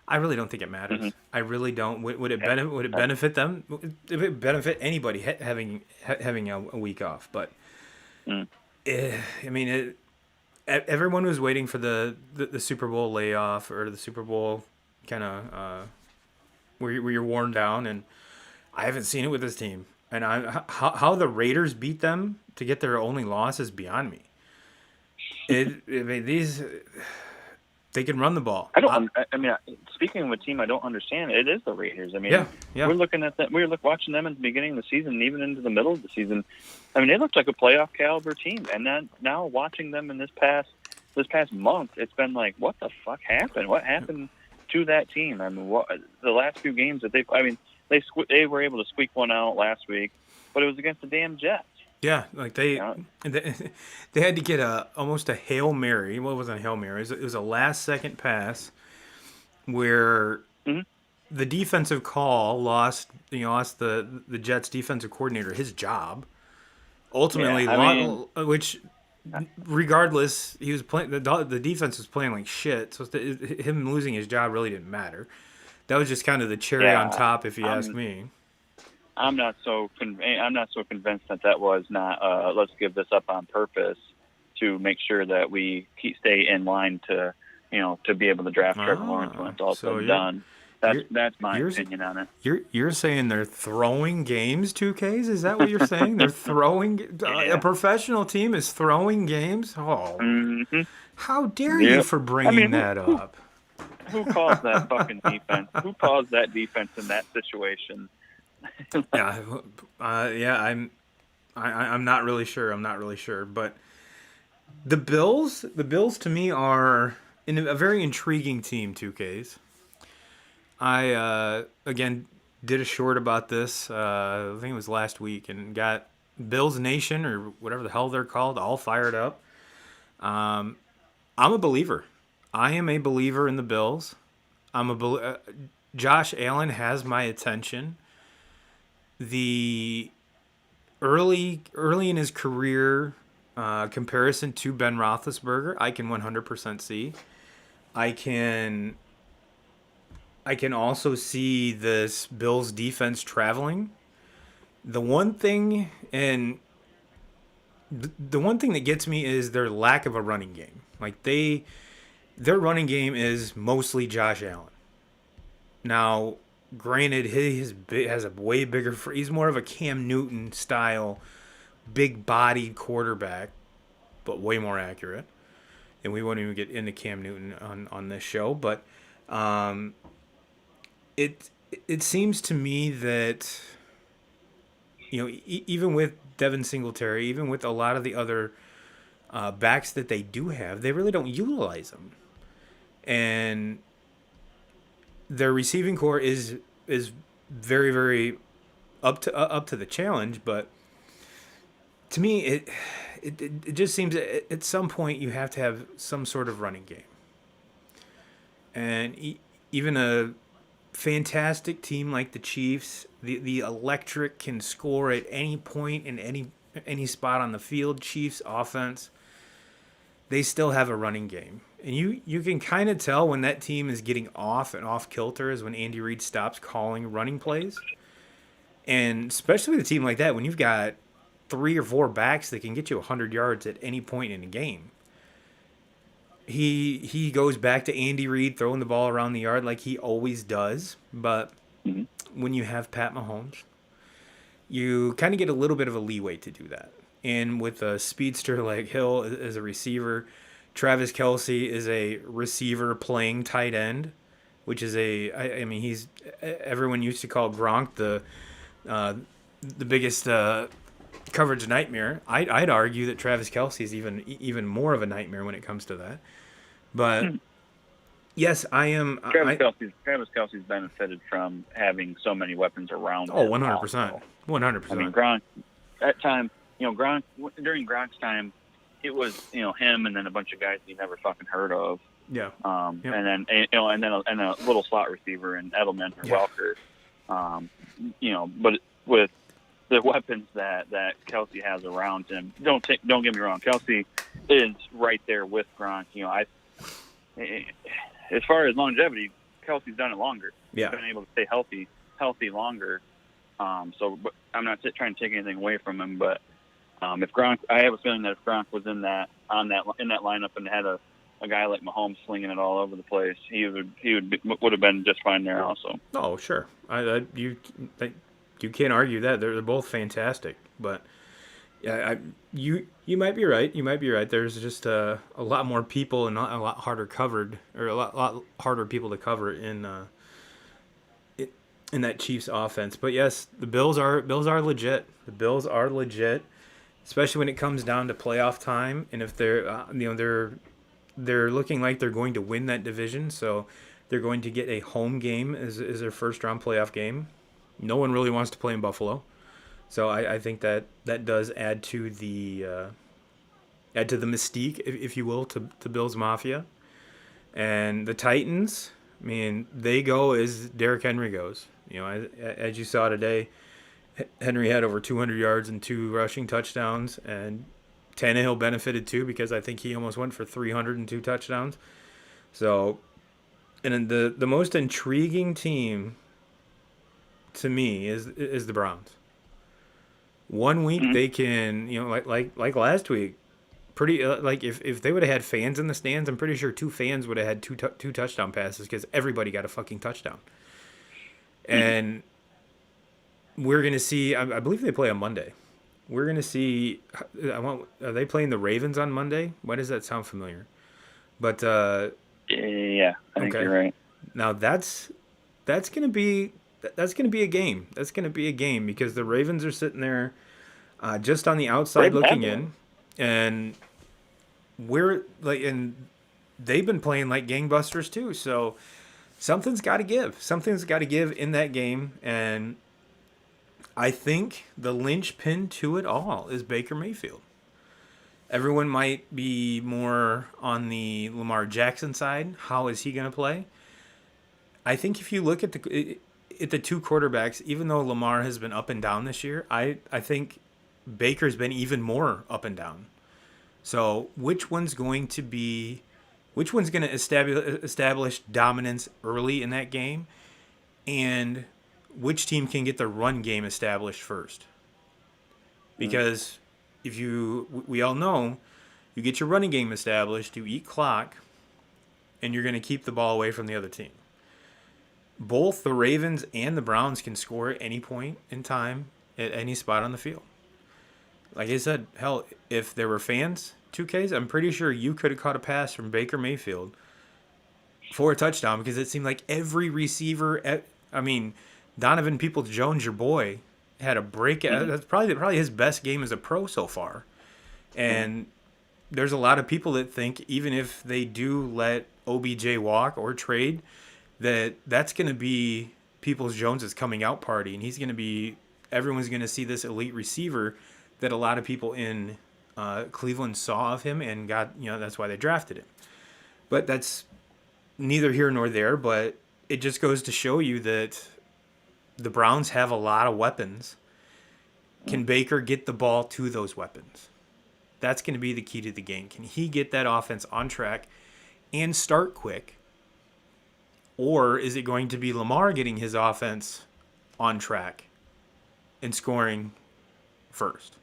I really don't think it matters. Mm-hmm. I really don't. Would it benefit them? Would it benefit anybody having a week off? But I mean, everyone was waiting for the Super Bowl layoff or the Super Bowl kind of where you're worn down, and I haven't seen it with this team. And how the Raiders beat them to get their only loss is beyond me. They can run the ball. Speaking of a team I don't understand, it is the Raiders. I mean, yeah. We're looking at that. We're watching them at the beginning of the season, and even into the middle of the season. I mean, they looked like a playoff caliber team, and then now watching them in this past month, it's been like, what the fuck happened? What happened to that team? I mean, the last few games that they were able to squeak one out last week, but it was against the damn Jets. Yeah, like they had to get almost a Hail Mary. Well, it wasn't a Hail Mary. It was a last-second pass where the defensive call lost the Jets' defensive coordinator his job. Ultimately, which regardless, he was playing. The defense was playing like shit. So him losing his job really didn't matter. That was just kind of the cherry on top, if you ask me. I'm not so convinced that was not. Let's give this up on purpose to make sure that we stay in line to be able to draft Trevor Lawrence when it's all said and done. That's my opinion on it. You're saying they're throwing games, 2Ks? Is that what you're saying? They're throwing. A professional team is throwing games. Oh, how dare you for bringing that up? Who calls that fucking defense? Who calls that defense in that situation? I'm not really sure, but the Bills to me are a very intriguing team. 2Ks. I again did a short about this. I think it was last week, and got Bills Nation or whatever the hell they're called all fired up. I'm a believer. I am a believer in the Bills. Josh Allen has my attention. The early in his career comparison to Ben Roethlisberger, I can 100% see. I can also see this Bills defense traveling. The one thing that gets me is their lack of a running game. Like their running game is mostly Josh Allen. Now, granted, he has a way bigger. He's more of a Cam Newton style, big-bodied quarterback, but way more accurate. And we won't even get into Cam Newton on this show, but it seems to me that even with Devin Singletary, even with a lot of the other backs that they do have, they really don't utilize them, and their receiving core is very, very up to the challenge. But to me, it just seems at some point you have to have some sort of running game, and even a fantastic team like the Chiefs, the electric can score at any point in any spot on the field. Chiefs offense, they still have a running game. And you can kind of tell when that team is getting off and off kilter is when Andy Reid stops calling running plays. And especially with a team like that, when you've got 3 or 4 backs that can get you 100 yards at any point in a game. He goes back to Andy Reid throwing the ball around the yard like he always does. But when you have Pat Mahomes, you kind of get a little bit of a leeway to do that. And with a speedster like Hill as a receiver, Travis Kelce is a receiver playing tight end, which is I mean, he's, everyone used to call Gronk the biggest coverage nightmare. I'd argue that Travis Kelce is even more of a nightmare when it comes to that. But yes, I am. Travis Kelce's benefited from having so many weapons around him. 100%. 100%. I mean, Gronk, that time, Gronk, during Gronk's time, it was, him and then a bunch of guys you never fucking heard of. Yeah. And then, and a little slot receiver in Edelman or Welker. But with the weapons that Kelce has around him, don't get me wrong, Kelce is right there with Gronk. As far as longevity, Kelce's done it longer. Yeah. He's been able to stay healthy longer. But I'm not trying to take anything away from him, but if Gronk, I have a feeling that if Gronk was in that lineup and had a guy like Mahomes slinging it all over the place, he would have been just fine there also. Oh, sure. You can't argue that. They're both fantastic, but yeah, you might be right. You might be right. There's just a lot more people and a lot harder covered, or a lot harder people to cover in that Chiefs offense. But yes, the Bills are legit. The Bills are legit, especially when it comes down to playoff time. And if they're they're looking like they're going to win that division, so they're going to get a home game as their first round playoff game. No one really wants to play in Buffalo, so I think that does add to the mystique, if you will, to Bills Mafia. And the Titans, I mean, they go as Derrick Henry goes. As you saw today, Henry had over 200 yards and 2 rushing touchdowns, and Tannehill benefited too because I think he almost went for 302 touchdowns. So, and the most intriguing team to me is the Browns. 1 week they can, like last week, pretty like if they would have had fans in the stands, I'm pretty sure 2 fans would have had two touchdown passes because everybody got a fucking touchdown. And we're gonna see. I believe they play on Monday. We're gonna see. Are they playing the Ravens on Monday? Why does that sound familiar? But yeah, I think you're right. Now that's gonna be a game. That's gonna be a game because the Ravens are sitting there, just on the outside looking in, and and they've been playing like gangbusters too. So something's got to give. Something's got to give in that game, and I think the linchpin to it all is Baker Mayfield. Everyone might be more on the Lamar Jackson side. How is he going to play? I think if you look at the 2 quarterbacks, even though Lamar has been up and down this year, I think Baker's been even more up and down. So which one's going to establish dominance early in that game, and which team can get the run game established first? Because we all know, you get your running game established, you eat clock, and you're going to keep the ball away from the other team. Both the Ravens and the Browns can score at any point in time at any spot on the field. Like I said, hell, if there were fans, 2Ks, I'm pretty sure you could have caught a pass from Baker Mayfield for a touchdown because it seemed like every receiver, Donovan Peoples-Jones, your boy, had a breakout. That's probably his best game as a pro so far. And there's a lot of people that think even if they do let OBJ walk or trade, that's going to be Peoples-Jones' coming out party, and he's going to be everyone's going to see this elite receiver that a lot of people in Cleveland saw of him and got, that's why they drafted him. But that's neither here nor there, but it just goes to show you that the Browns have a lot of weapons. Can Baker get the ball to those weapons? That's going to be the key to the game. Can he get that offense on track and start quick? Or is it going to be Lamar getting his offense on track and scoring first?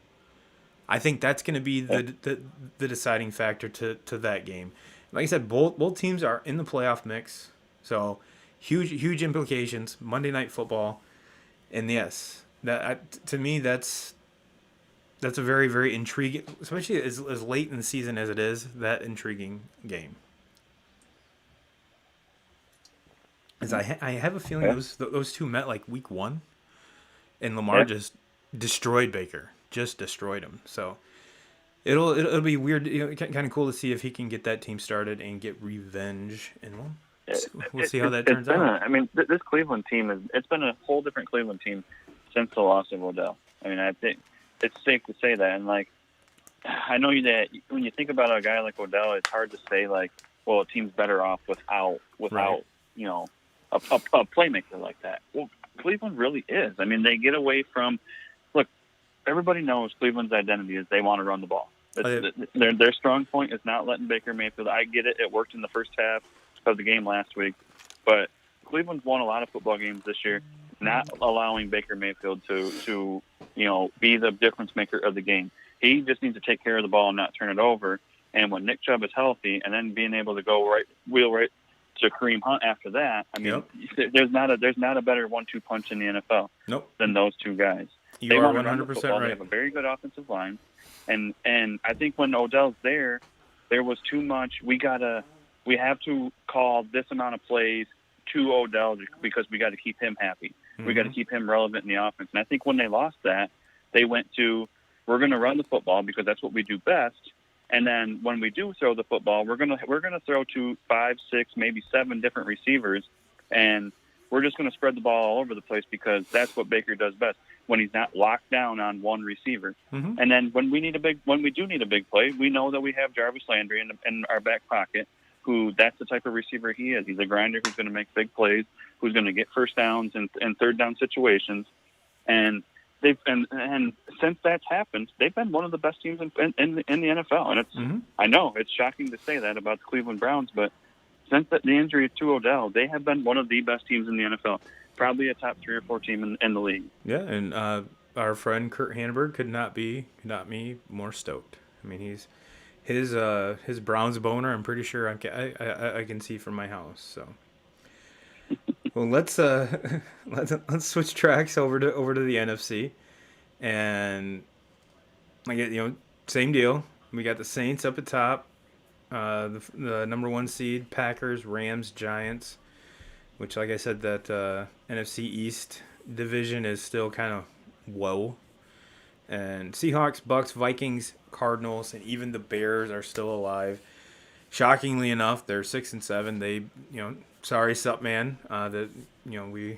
I think that's going to be the deciding factor to that game. Like I said, both teams are in the playoff mix, so huge implications. Monday Night Football, and yes, to me that's a very, very intriguing, especially as late in the season as it is. That intriguing game. As I have a feeling those two met like week 1, and Lamar just destroyed Baker, just destroyed him. So it'll be weird, kind of cool to see if he can get that team started and get revenge. And we'll see how that turns out. This Cleveland team it's been a whole different Cleveland team since the loss of Odell. I mean, I think it's safe to say that. And I know that when you think about a guy like Odell, it's hard to say well, a team's better off without right. A playmaker like that. Well, Cleveland really is. I mean, they get away from. Look, everybody knows Cleveland's identity is they want to run the ball. Their strong point is not letting Baker Mayfield. I get it. It worked in the first half of the game last week, but Cleveland's won a lot of football games this year, not allowing Baker Mayfield to be the difference maker of the game. He just needs to take care of the ball and not turn it over. And when Nick Chubb is healthy, and then being able to go wheel right to Kareem Hunt after that, I mean, there's not a better 1-2 punch in the NFL than those two guys. They are 100% right. They have a very good offensive line, and I think when Odell's there was too much. We have to call this amount of plays to Odell because we got to keep him happy. Mm-hmm. We got to keep him relevant in the offense. And I think when they lost that, they went to, we're going to run the football because that's what we do best. And then when we do throw the football, we're gonna throw to 5, 6, maybe 7 different receivers, and we're just gonna spread the ball all over the place because that's what Baker does best when he's not locked down on one receiver. Mm-hmm. And then when we do need a big play, we know that we have Jarvis Landry in our back pocket, who that's the type of receiver he is. He's a grinder who's going to make big plays, who's going to get first downs and third down situations, and. And since that's happened, they've been one of the best teams in the NFL. And it's I know it's shocking to say that about the Cleveland Browns, but since the injury to Odell, they have been one of the best teams in the NFL, probably a top 3 or 4 team in the league. Yeah, and our friend Kurt Hanberg could not be more stoked. I mean, his Browns boner. I'm pretty sure I can see from my house. So. Well, let's switch tracks over to the NFC, and same deal. We got the Saints up at top, the number 1 seed, Packers, Rams, Giants, which, like I said, that NFC East division is still kind of whoa, and Seahawks, Bucks, Vikings, Cardinals, and even the Bears are still alive. Shockingly enough, they're 6-7. They, sorry, sup, man. We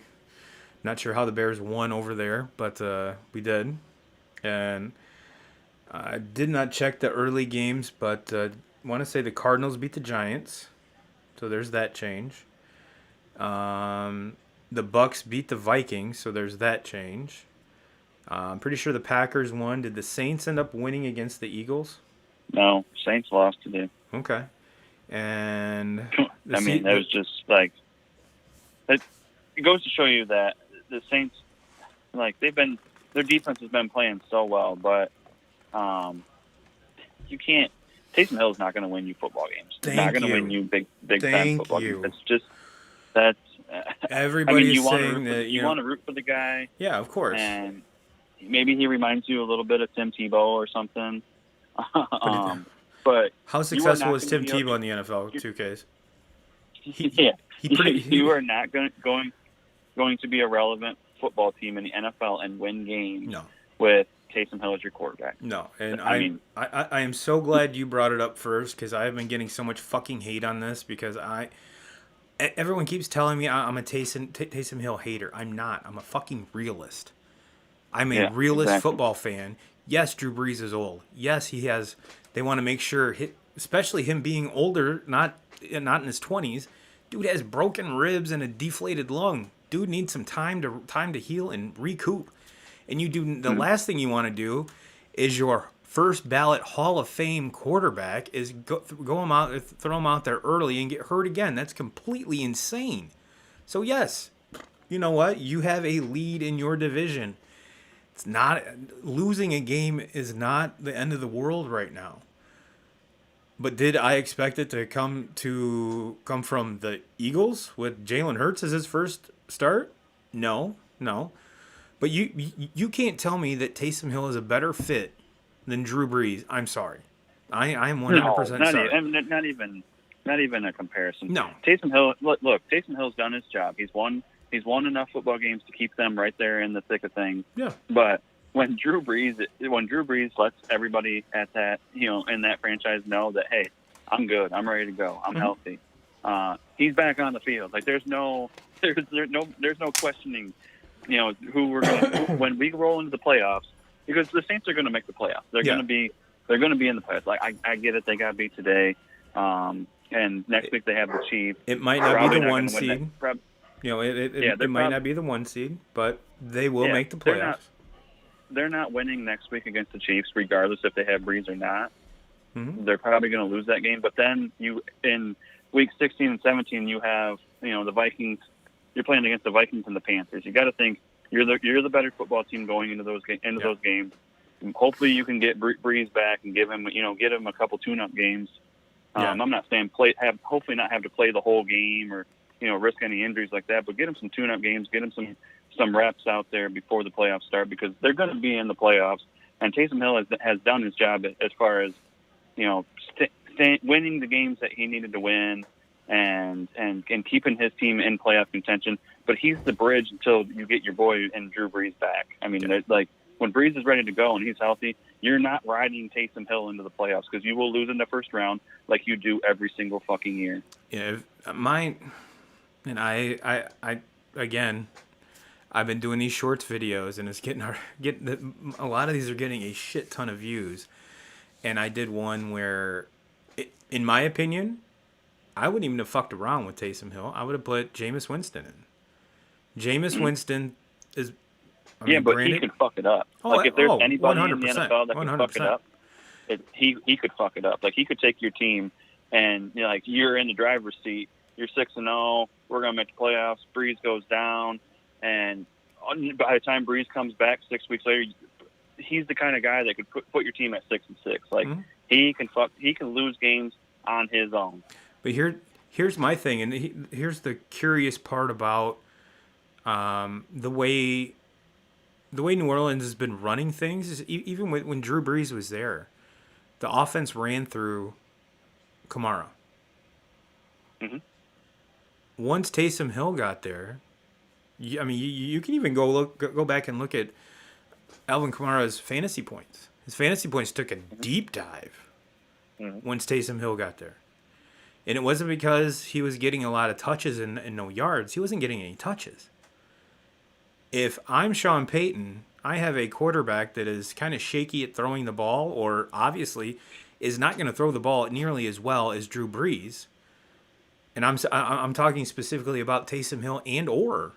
not sure how the Bears won over there, but we did. And I did not check the early games, but want to say the Cardinals beat the Giants, so there's that change. The Bucks beat the Vikings, so there's that change. I'm pretty sure the Packers won. Did the Saints end up winning against the Eagles? No, Saints lost today. Okay. And it was just it goes to show you that the Saints, their defense has been playing so well, but you can't. Taysom Hill is not going to win you football games. He's not going to win you big time football games. It's just that's everybody's saying that you want to root for the guy. Yeah, of course. And maybe he reminds you a little bit of Tim Tebow or something. But how successful was Tim Tebow in the NFL 2Ks? You are not going to be a relevant football team in the NFL and win games with Taysom Hill as your quarterback. No, and I am so glad you brought it up first because I have been getting so much fucking hate on this because everyone keeps telling me I'm a Taysom Hill hater. I'm not. I'm a fucking realist. I'm a Yeah, realist exactly. football fan. Yes, Drew Brees is old. Yes, he has. They want to make sure, especially him being older, not in his 20s. Dude has broken ribs and a deflated lung. Dude needs some time to heal and recoup. And you do the Mhm. last thing you want to do is your first ballot Hall of Fame quarterback is go him out, throw him out there early and get hurt again. That's completely insane. So yes, you know what? You have a lead in your division. It's not losing a game is not the end of the world right now. But did I expect it to come from the Eagles with Jalen Hurts as his first start? No, no. But you can't tell me that Taysom Hill is a better fit than Drew Brees. I'm sorry. I'm No, 100% sorry. not even a comparison. No. Taysom Hill, look, Taysom Hill's done his job. He's won enough football games to keep them right there in the thick of things. Yeah. But when Drew Brees lets everybody at that, in that franchise know that, hey, I'm good, I'm ready to go, I'm healthy. He's back on the field. Like there's no questioning, who we're going to when we roll into the playoffs, because the Saints are going to make the playoffs. They're going to be in the playoffs. Like I get it, they got beat today, and next week they have the Chiefs. It might not Probably be the not one gonna win seed. that. It might not be the one seed, but they will make the playoffs. They're not winning next week against the Chiefs, regardless if they have Brees or not. Mm-hmm. They're probably going to lose that game. But then in week 16 and 17, you have the Vikings. You're playing against the Vikings and the Panthers. You got to think you're the better football team going into those games. And hopefully, you can get Brees back and get him a couple tune-up games. I'm not saying hopefully not have to play the whole game or risk any injuries like that, but get him some tune-up games, get him some reps out there before the playoffs start, because they're going to be in the playoffs. And Taysom Hill has done his job as far as winning the games that he needed to win and keeping his team in playoff contention. But he's the bridge until you get your boy and Drew Brees back. I mean, like when Brees is ready to go and he's healthy, you're not riding Taysom Hill into the playoffs, because you will lose in the first round like you do every single fucking year. Yeah, and I again, I've been doing these shorts videos, and it's getting a lot of these are getting a shit ton of views. And I did one where, in my opinion, I wouldn't even have fucked around with Taysom Hill. I would have put Jameis Winston in. Jameis Winston is. But he could fuck it up. If there's anybody 100%, in the NFL that can fuck it up, he could fuck it up. Like he could take your team, and you're in the driver's seat. You're 6-0. We're gonna make the playoffs. Brees goes down, and by the time Brees comes back 6 weeks later, he's the kind of guy that could put your team at 6-6. Like he can lose games on his own. But here's my thing, and here's the curious part about the way New Orleans has been running things is even when Drew Brees was there, the offense ran through Kamara. Mm-hmm. Once Taysom Hill got there, you can even go back and look at Alvin Kamara's fantasy points. His fantasy points took a deep dive once Taysom Hill got there. And it wasn't because he was getting a lot of touches and no yards. He wasn't getting any touches. If I'm Sean Payton, I have a quarterback that is kind of shaky at throwing the ball, or obviously is not going to throw the ball nearly as well as Drew Brees. And I'm talking specifically about Taysom Hill and or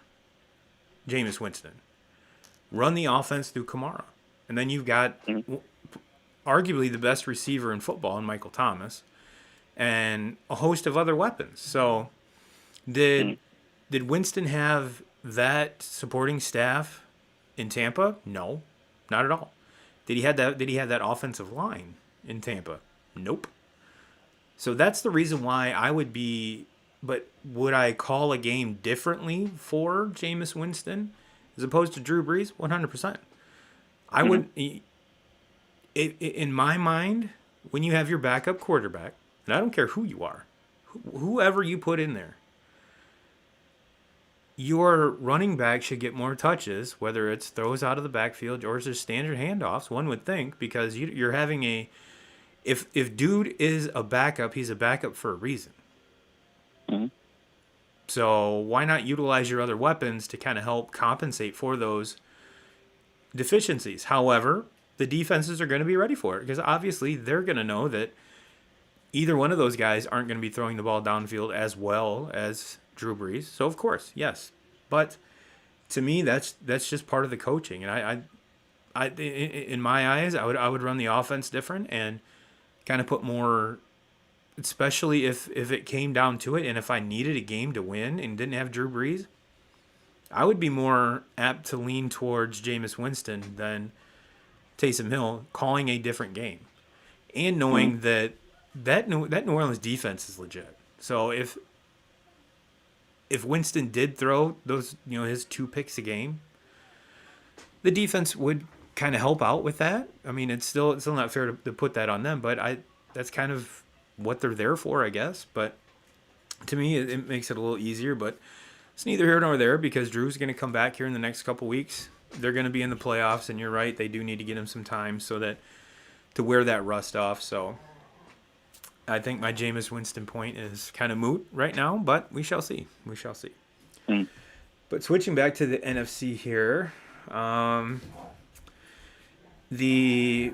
Jameis Winston. Run the offense through Kamara. And then you've got arguably the best receiver in football in Michael Thomas and a host of other weapons. So did Winston have that supporting staff in Tampa? No, not at all. Did he have that offensive line in Tampa? Nope. So that's the reason why I would be, but would I call a game differently for Jameis Winston as opposed to Drew Brees? 100%. I would, in my mind, when you have your backup quarterback, and I don't care who you are, whoever you put in there, your running back should get more touches, whether it's throws out of the backfield or just standard handoffs, one would think, because you're having a, if dude is a backup, he's a backup for a reason. Mm-hmm. So why not utilize your other weapons to kind of help compensate for those deficiencies. However, the defenses are going to be ready for it because obviously they're going to know that either one of those guys aren't going to be throwing the ball downfield as well as Drew Brees. So of course, yes, but to me, that's just part of the coaching. And in my eyes, I would run the offense different and kind of put more, especially if it came down to it, and if I needed a game to win and didn't have Drew Brees, I would be more apt to lean towards Jameis Winston than Taysom Hill, calling a different game and knowing that New Orleans defense is legit. So if Winston did throw those, his 2 picks a game, the defense would kind of help out with that. I mean, it's still not fair to put that on them, but that's kind of what they're there for, I guess. But to me, it makes it a little easier. But it's neither here nor there because Drew's going to come back here in the next couple weeks. They're going to be in the playoffs, and you're right, they do need to get him some time to wear that rust off. So I think my Jameis Winston point is kind of moot right now, but we shall see. We shall see. But switching back to the NFC here, the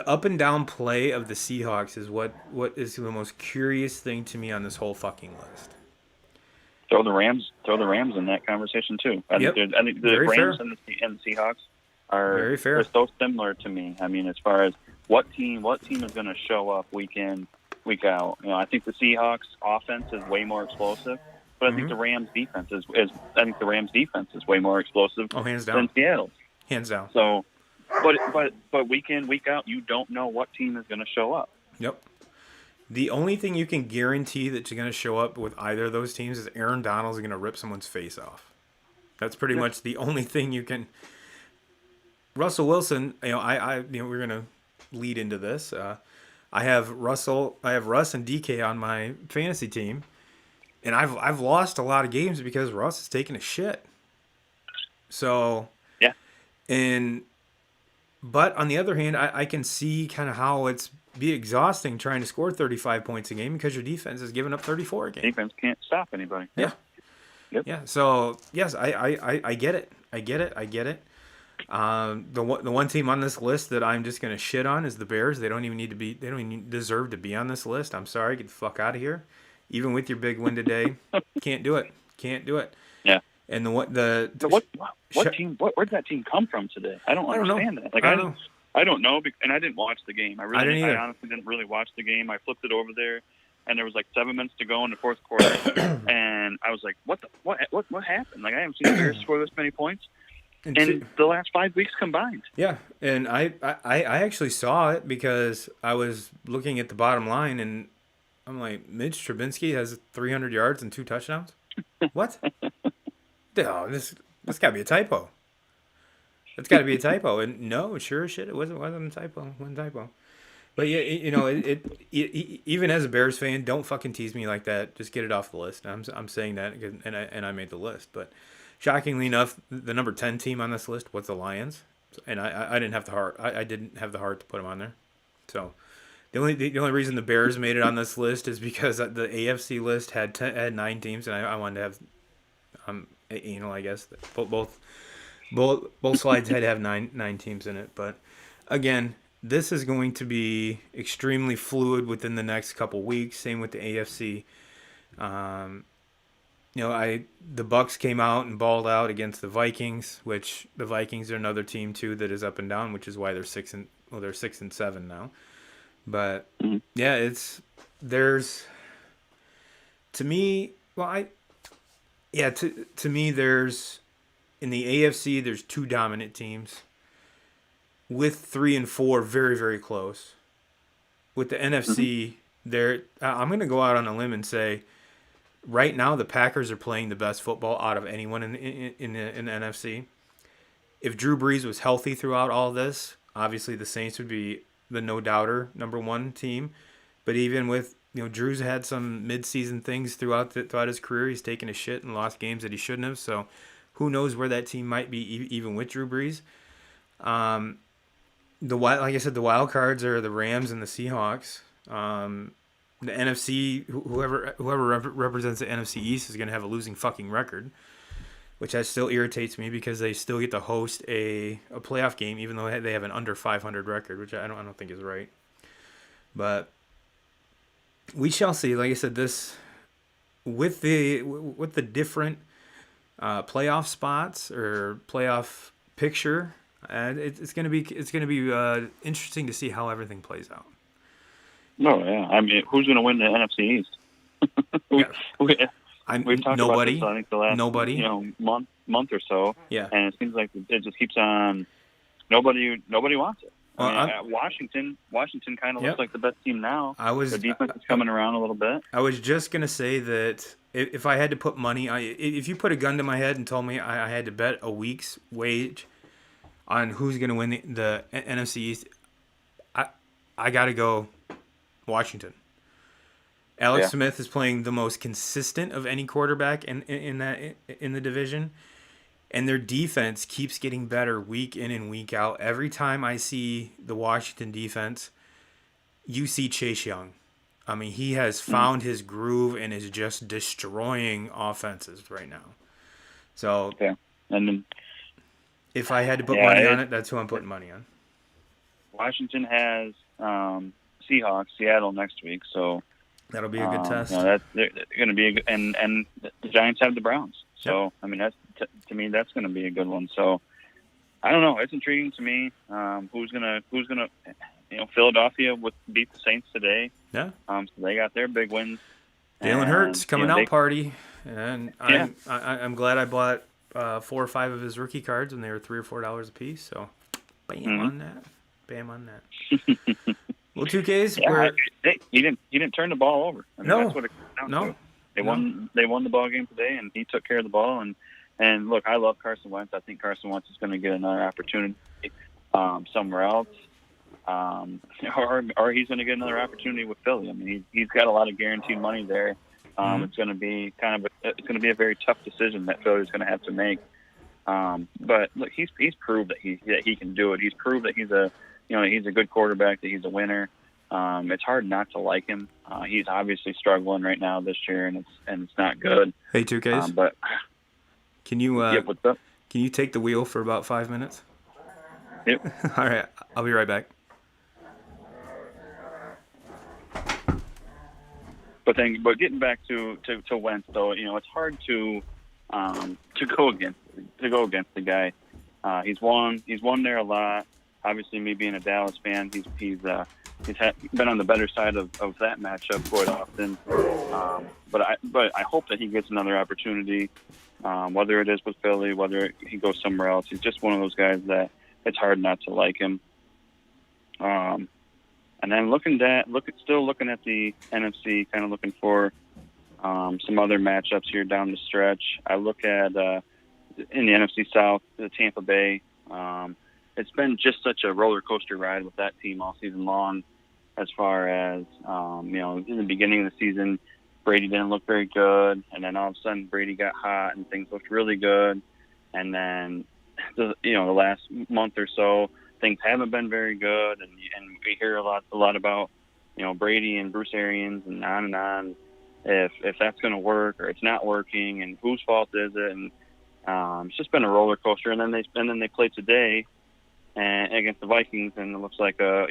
up and down play of the Seahawks is what is the most curious thing to me on this whole fucking list. Throw the Rams in that conversation too. I think the Very Rams fair. and the Seahawks are Very fair. They're so similar to me. I mean, as far as what team is going to show up week in, week out. I think the Seahawks offense is way more explosive, but I think the Rams defense is way more explosive hands down. than Seattle. Hands down. So, but week in, week out, you don't know what team is going to show up. Yep. The only thing you can guarantee that's going to show up with either of those teams is Aaron Donald's going to rip someone's face off. That's pretty much the only thing you can. Russell Wilson, we're going to lead into this. I have Russ and DK on my fantasy team, and I've lost a lot of games because Russ is taking a shit. So yeah, but on the other hand, I can see kind of how it's be exhausting trying to score 35 points a game because your defense is giving up 34 a game. Defense can't stop anybody. Yeah. Yep. Yeah. So yes, I get it. I get it. The one team on this list that I'm just gonna shit on is the Bears. They don't even deserve to be on this list. I'm sorry, get the fuck out of here. Even with your big win today, can't do it. Yeah. And what team? Where'd that team come from today? I don't understand that. Like I don't know, and I didn't watch the game. I honestly didn't really watch the game. I flipped it over there, and there was like 7 minutes to go in the fourth quarter, and I was like, what happened? Like I haven't seen the Bears score this many points in the last 5 weeks combined. Yeah, and I actually saw it because I was looking at the bottom line, and I'm like, Mitch Trubisky has 300 yards and 2 touchdowns? What? No, this got to be a typo. It's got to be a typo. And no, sure as shit, it wasn't a typo. It wasn't a typo. But yeah, even as a Bears fan, don't fucking tease me like that. Just get it off the list. I'm saying that, and I made the list. But shockingly enough, the number 10 team on this list was the Lions, and I didn't have the heart. I didn't have the heart to put them on there. So the only reason the Bears made it on this list is because the AFC list had 9 teams, and I wanted to have, I guess both slides had to have nine teams in it. But again, this is going to be extremely fluid within the next couple weeks. Same with the AFC. The Bucks came out and balled out against the Vikings, which the Vikings are another team too that is up and down, which is why they're 6-7 now. But yeah, to me there's in the AFC there's 2 dominant teams with 3 and 4 very, very close. With the NFC, I'm going to go out on a limb and say right now the Packers are playing the best football out of anyone in the NFC. If Drew Brees was healthy throughout all this, obviously the Saints would be the no-doubter number 1 team. But even with, Drew's had some mid-season things throughout his career. He's taken a shit and lost games that he shouldn't have. So who knows where that team might be even with Drew Brees. Like I said, the wild cards are the Rams and the Seahawks. The NFC, whoever represents the NFC East is going to have a losing fucking record, which that still irritates me because they still get to host a playoff game even though they have an under 500 record, which I don't think is right. But we shall see. Like I said, this with the different playoff spots or playoff picture, it's gonna be interesting to see how everything plays out. Oh yeah, I mean, who's going to win the NFC East? Yeah. We've talked Nobody. about this, I think, the last Nobody. month or so. Yeah. And it seems like it just keeps on. Nobody wants it. Well, I mean, Washington kind of Yep. looks like the best team now. I was The defense is coming around a little bit. I was just gonna say that if I had to put money, if you put a gun to my head and told me I had to bet a week's wage on who's gonna win the NFC East, I gotta go Washington. Alex Smith is playing the most consistent of any quarterback in the division, and their defense keeps getting better week in and week out. Every time I see the Washington defense, you see Chase Young. I mean, he has found his groove and is just destroying offenses right now. So, and then if I had to put money on it, that's who I'm putting money on. Washington has Seattle next week, so that'll be a good test. They're going to be and the Giants have the Browns, so I mean to me that's going to be a good one. So I don't know, it's intriguing to me. Who's gonna Philadelphia beat the Saints today. Yeah. So they got their big wins. Jalen Hurts coming out party, and I'm glad I bought 4 or 5 of his rookie cards when they were $3 or $4 a piece. So, bam on that. Well, 2Ks. He didn't turn the ball over. I mean, that's what it comes down to. They won the ball game today, and he took care of the ball. And look, I love Carson Wentz. I think Carson Wentz is going to get another opportunity somewhere else, or he's going to get another opportunity with Philly. I mean, he's got a lot of guaranteed money there. It's going to be a very tough decision that Philly's going to have to make. But look, he's proved that he can do it. He's proved that he's a good quarterback, that he's a winner. It's hard not to like him. He's obviously struggling right now this year, and it's not good. Hey, 2Ks. But can you what's up? Can you take the wheel for about 5 minutes? Yep. All right, I'll be right back. But getting back to Wentz, though, it's hard to go against the guy. He's won there a lot. Obviously, me being a Dallas fan, he's been on the better side of that matchup quite often. But I hope that he gets another opportunity, whether it is with Philly, whether he goes somewhere else. He's just one of those guys that it's hard not to like him. And then still looking at the NFC, kind of looking for some other matchups here down the stretch. I look at in the NFC South, the Tampa Bay. It's been just such a roller coaster ride with that team all season long. As far as in the beginning of the season, Brady didn't look very good, and then all of a sudden Brady got hot and things looked really good. And then the last month or so, things haven't been very good, and we hear a lot about Brady and Bruce Arians and on if that's going to work or it's not working, and whose fault is it? And it's just been a roller coaster. And then they play today and against the Vikings, and it looks like a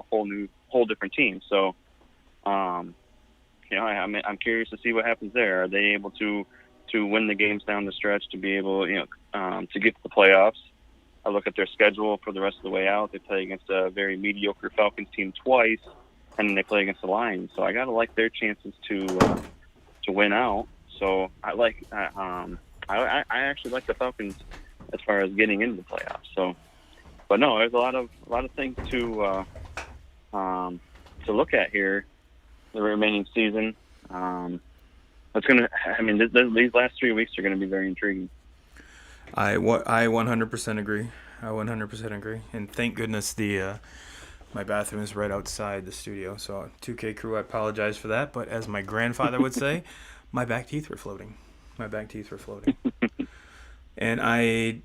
whole different team. So I'm curious to see what happens there. Are they able to win the games down the stretch to be able to get to the playoffs? I look at their schedule for the rest of the way out. They play against a very mediocre Falcons team twice, and then they play against the Lions. So I gotta like their chances to win out. So I actually like the Falcons as far as getting into the playoffs. So, but no, there's a lot of things to look at here the remaining season. These last 3 weeks are going to be very intriguing. I 100% agree. I 100% agree. And thank goodness my bathroom is right outside the studio. So 2K crew, I apologize for that. But as my grandfather would say, my back teeth were floating. And I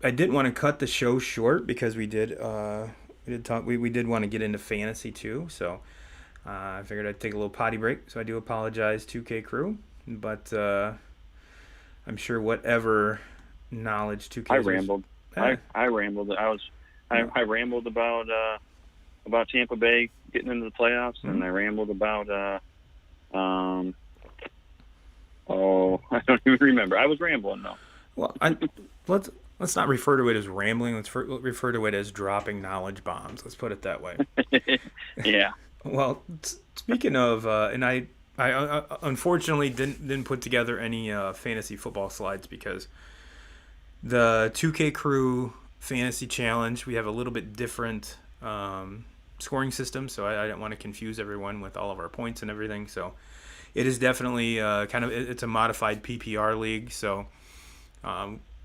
didn't want to cut the show short because we did want to get into fantasy too. So I figured I'd take a little potty break. So I do apologize, 2K crew. But I'm sure whatever knowledge 2K. I rambled. Yeah. I rambled. I rambled about Tampa Bay getting into the playoffs, Mm-hmm. and I rambled about I don't even remember. I was rambling though. Well, let's not refer to it as rambling. Let's refer to it as dropping knowledge bombs. Let's put it that way. Yeah. Well, speaking of, and I unfortunately didn't put together any fantasy football slides because the 2K Crew Fantasy Challenge, we have a little bit different scoring system, so I didn't want to confuse everyone with all of our points and everything. So it is definitely it's a modified PPR league, so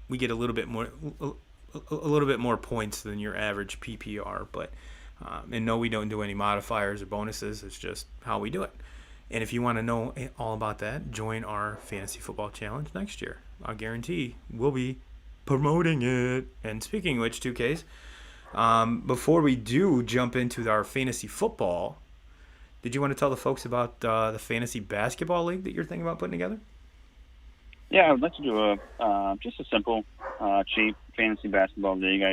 we get a little bit more points than your average PPR, but and no, we don't do any modifiers or bonuses. It's just how we do it. And if you want to know all about that, join our Fantasy Football Challenge next year. I guarantee we'll be promoting it. And speaking of which, 2Ks, before we do jump into our fantasy football, did you want to tell the folks about the fantasy basketball league that you're thinking about putting together? Yeah, I would like to do just a simple, cheap fantasy basketball league.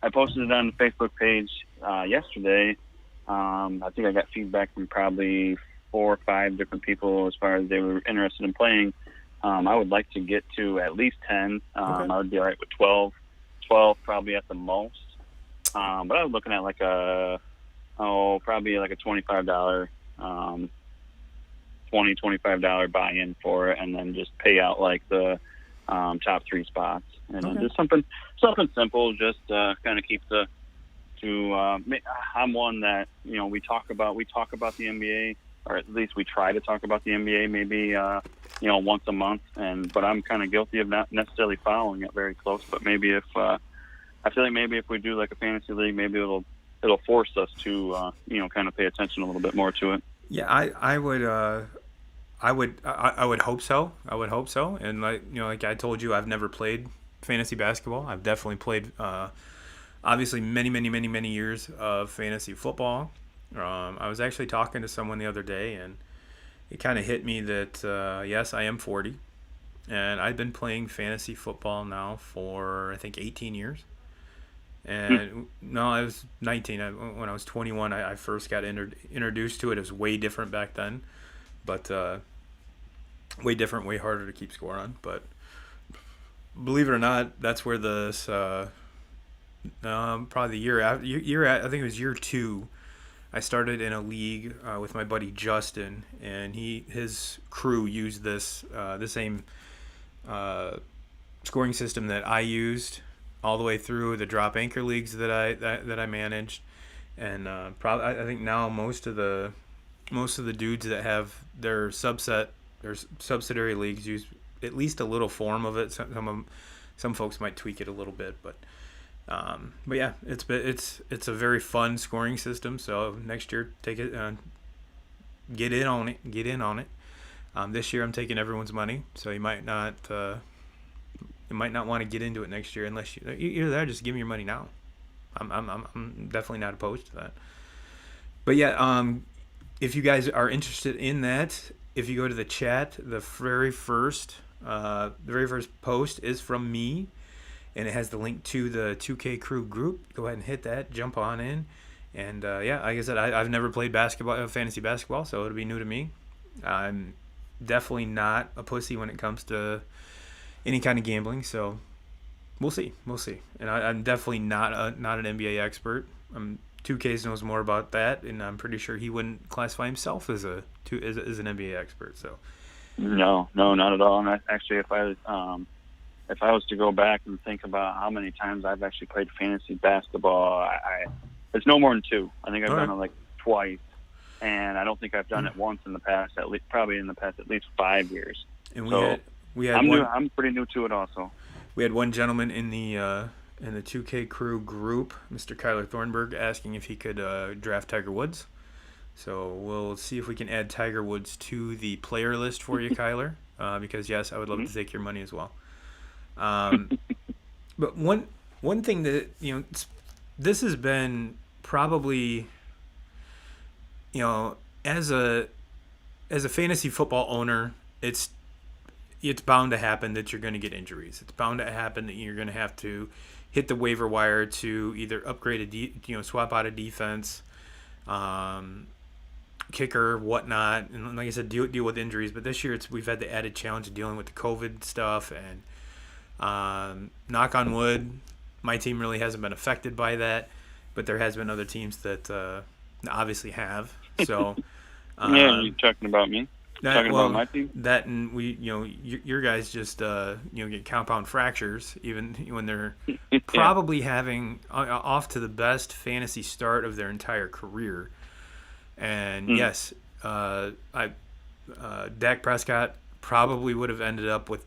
I posted it on the Facebook page yesterday. I think I got feedback from probably 4 or 5 different people as far as they were interested in playing. I would like to get to at least 10. Okay. I would be all right with 12 probably at the most. But I was looking at probably like a $25, $25 buy-in for it, and then just pay out like the top 3 spots. And Okay. just something simple, just kind of keep I'm one that, we talk about the NBA, or at least we try to talk about the NBA maybe once a month, but I'm kind of guilty of not necessarily following it very close. But maybe I feel like maybe if we do like a fantasy league, maybe it'll force us to kind of pay attention a little bit more to it. Yeah, I would hope so. I would hope so. And like I told you, I've never played fantasy basketball. I've definitely played obviously many years of fantasy football. I was actually talking to someone the other day, and it kind of hit me that yes, I am 40, and I've been playing fantasy football now for I think 18 years. And no, I was 19. When I was 21, I first got introduced to it. It was way different back then, but way different, way harder to keep score on. But believe it or not, that's where this probably the year after I think it was year 2. I started in a league with my buddy Justin, and his crew used the same scoring system that I used all the way through the drop anchor leagues that I managed, and probably I think now most of the dudes that have their subsidiary leagues use at least a little form of it. Some folks might tweak it a little bit, but yeah, it's a very fun scoring system. So next year, take it, get in on it. This year I'm taking everyone's money, so you might not want to get into it next year unless you're there. Just give me your money now. I'm definitely not opposed to that. But yeah, if you guys are interested in that, if you go to the chat, the very first post is from me, and it has the link to the 2K Crew group. Go ahead and hit that, jump on in, and yeah, like I said, I've never played fantasy basketball, so it'll be new to me. I'm definitely not a pussy when it comes to any kind of gambling, so we'll see. And I'm definitely not an NBA expert. 2K knows more about that, and I'm pretty sure he wouldn't classify himself as an NBA expert. So no, not at all. And actually, if I was to go back and think about how many times I've actually played fantasy basketball, it's no more than 2. I think I've done it like twice, and I don't think I've done it once in the past. Probably in the past at least 5 years. And we had I'm pretty new to it also. We had one gentleman in the 2K Crew group, Mr. Kyler Thornburg, asking if he could draft Tiger Woods. So we'll see if we can add Tiger Woods to the player list for you, Kyler, because yes, I would love to take your money as well. But one thing that this has been probably as a fantasy football owner, it's bound to happen that you're going to get injuries. It's bound to happen that you're going to have to hit the waiver wire to either upgrade swap out a defense, kicker, whatnot, and like I said, deal with injuries. But this year, we've had the added challenge of dealing with the COVID stuff, and knock on wood, my team really hasn't been affected by that, but there has been other teams that obviously have. So yeah, you're talking about me. About my team. That, and we, your guys just get compound fractures even when they're probably having off to the best fantasy start of their entire career. And yes, Dak Prescott probably would have ended up with.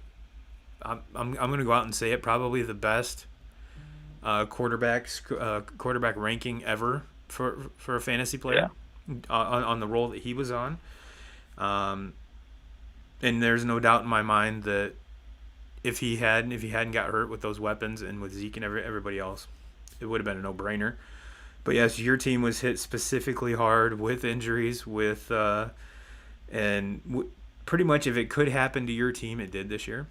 I'm going to go out and say it, probably the best quarterback ranking ever for a fantasy player on the role that he was on. And there's no doubt in my mind that if he hadn't got hurt with those weapons and with Zeke and everybody else, it would have been a no-brainer. But yes, your team was hit specifically hard with injuries, pretty much if it could happen to your team, it did this year.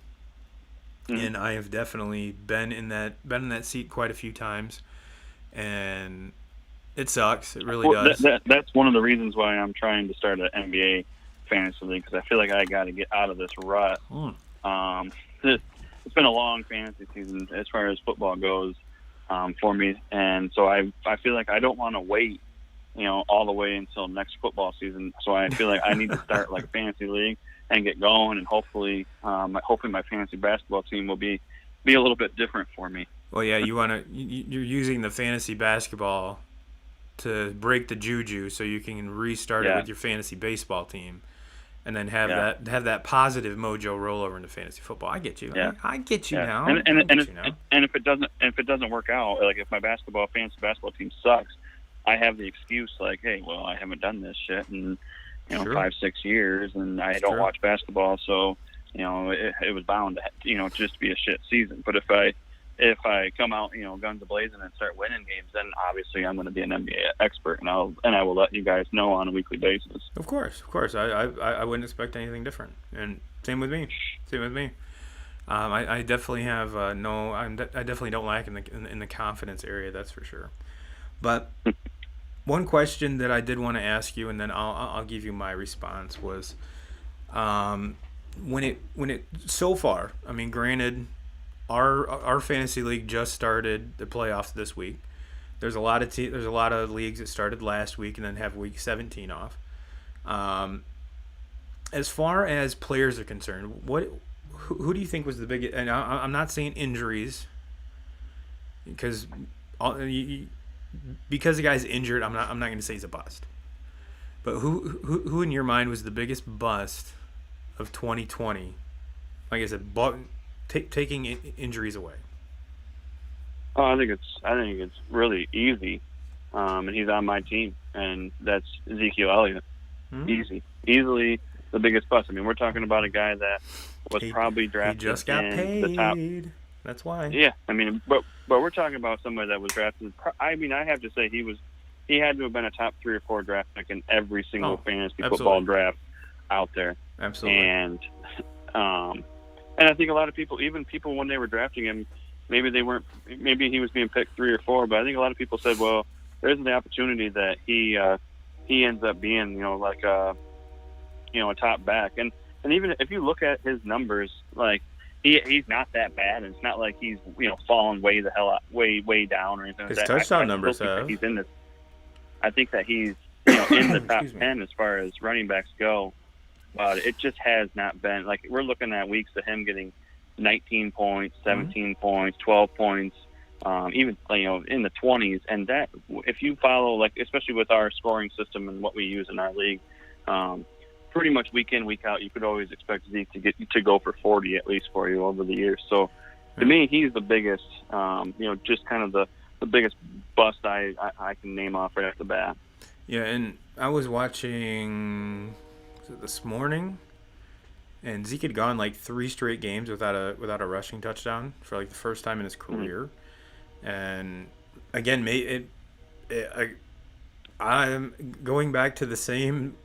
And I have definitely been in that seat quite a few times, and it sucks. It really does. That's one of the reasons why I'm trying to start an NBA fantasy league, because I feel like I got to get out of this rut. It's been a long fantasy season as far as football goes for me, and so I feel like I don't want to wait, all the way until next football season. So I feel like I need to start like a fantasy league and get going, and hopefully my fantasy basketball team will be a little bit different for me. Well, yeah, you're using the fantasy basketball to break the juju so you can restart it with your fantasy baseball team, and then have that positive mojo roll over into fantasy football. I get you. Yeah. I get you now. And if it doesn't work out, like if my fantasy basketball team sucks, I have the excuse like, hey, well, I haven't done this shit in 5-6 years, and I don't watch basketball, so it was bound to just be a shit season. But if I come out guns a-blazing and start winning games, then obviously I'm going to be an NBA expert, and I will let you guys know on a weekly basis. Of course. I wouldn't expect anything different, and same with me. I definitely have I definitely don't lack in the confidence area, that's for sure. But one question that I did want to ask you, and then I'll give you my response, was when it so far. I mean, granted, our fantasy league just started the playoffs this week. There's a lot of leagues that started last week and then have week 17 off. As far as players are concerned, who do you think was the biggest? And I'm not saying injuries, because the guy's injured, I'm not going to say he's a bust. But who in your mind was the biggest bust of 2020? Like I said, taking injuries away. Oh, I think it's really easy, and he's on my team, and that's Ezekiel Elliott. Easily the biggest bust. I mean, we're talking about a guy that was probably drafted. He just got paid. The top. That's why. Yeah, I mean, but we're talking about somebody that was drafted. I mean, I have to say he had to have been a top 3 or 4 draft pick in every single fantasy football draft out there. Absolutely. And I think a lot of people, even people when they were drafting him, maybe he was being picked 3 or 4, but I think a lot of people said, well, there's the opportunity that he ends up being, like a top back. And even if you look at his numbers, like he's not that bad, and it's not like he's fallen way the hell out, way down or anything. His like that. touchdown numbers have. He's in this. I think that he's in the top 10 as far as running backs go. But it just has not been, like, we're looking at weeks of him getting 19 points, 17 points, 12 points, even in the 20s. And that, if you follow, like, especially with our scoring system and what we use in our league, pretty much week in, week out, you could always expect Zeke to go for 40 at least for you over the years. So to me, he's the biggest, just kind of the biggest bust I can name off right off the bat. Yeah, and I was watching this morning, and Zeke had gone like 3 straight games without a rushing touchdown for like the first time in his career. And again, I'm going back to the same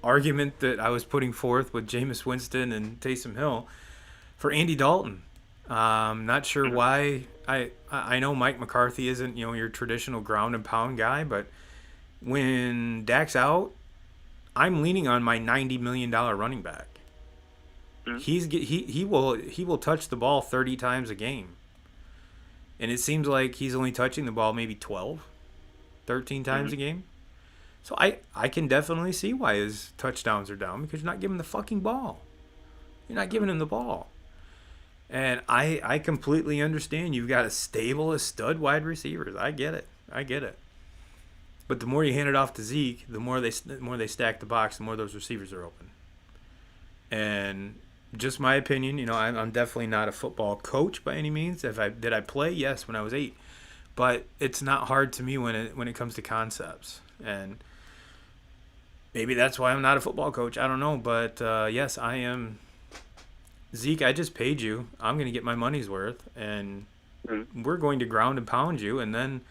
argument that I was putting forth with Jameis Winston and Taysom Hill. for Andy Dalton. Not sure Mhm. why. I know Mike McCarthy isn't your traditional ground and pound guy, but when Dak's out, I'm leaning on my $90 million running back. Mhm. He will touch the ball 30 times a game, and it seems like he's only touching the ball maybe 12, 13 times Mhm. a game. So I can definitely see why his touchdowns are down because you're not giving the fucking ball. You're not giving him the ball. And I completely understand you've got a stable of stud wide receivers. I get it. I get it. But the more you hand it off to Zeke, the more they stack the box, the more those receivers are open. And just my opinion, I'm definitely not a football coach by any means. If I did I play, yes, when I was 8, but it's not hard to me when it comes to concepts. And maybe that's why I'm not a football coach. I don't know, but yes, I am. Zeke, I just paid you. I'm going to get my money's worth, and Mhm. we're going to ground and pound you. And then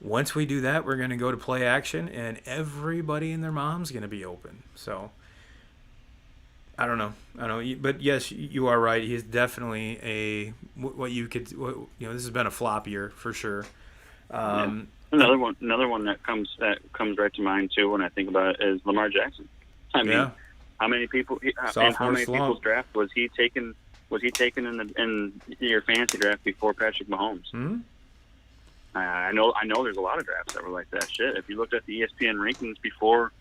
once we do that, we're going to go to play action, and everybody and their mom's going to be open. So I don't know. I don't know. But yes, you are right. He's definitely what you could. This has been a flop year for sure. Yeah. Um, Another one that comes right to mind too when I think about it is Lamar Jackson. I mean, yeah, how many people and how sophomore many people's slump. draft was he taken? Was he taken in your fantasy draft before Patrick Mahomes? Hmm. I know. There's a lot of drafts that were like that. Shit. If you looked at the ESPN rankings before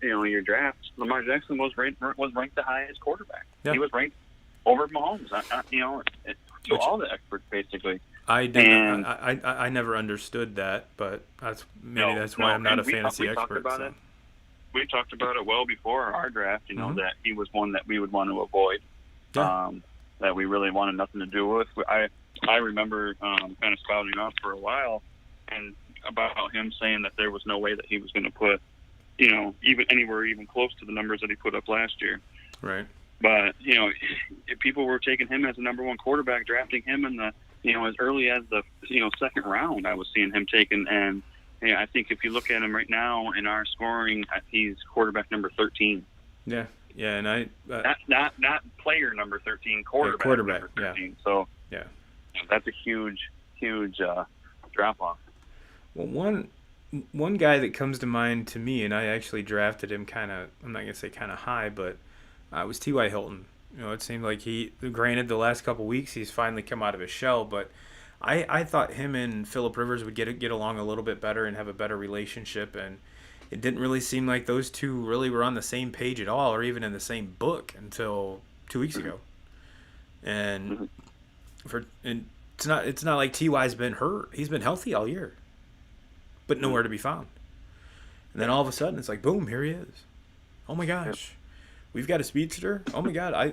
your draft, Lamar Jackson was ranked the highest quarterback. Yeah, He was ranked over Mahomes. To which all the experts basically. I didn't. And I never understood that, but maybe no, that's why no, I'm not and a fantasy we talked expert. about So. it. We talked about it well before our draft. Hmm. That he was one that we would want to avoid. Yeah. That we really wanted nothing to do with. I remember kind of spouting off for a while, and about him saying that there was no way that he was going to put, even anywhere even close to the numbers that he put up last year. Right. But if people were taking him as a number one quarterback, drafting him in the as early as the second round. I was seeing him taken, and I think if you look at him right now in our scoring, he's quarterback number 13. Yeah. Yeah. And Not player number 13, yeah, quarterback, quarterback. number Yeah. 13. So Yeah. that's a huge drop off. Well, one guy that comes to mind to me, and I actually drafted him kind of. I'm not gonna say kind of high, but was T.Y. Hilton. It seemed like granted, the last couple weeks he's finally come out of his shell, but I thought him and Philip Rivers would get along a little bit better and have a better relationship, and it didn't really seem like those two really were on the same page at all, or even in the same book until 2 weeks ago. And Mm-hmm. it's not like Ty's been hurt; he's been healthy all year, but nowhere to be found. And then all of a sudden, it's like boom, here he is. Oh my gosh, we've got a speedster. Oh my god, I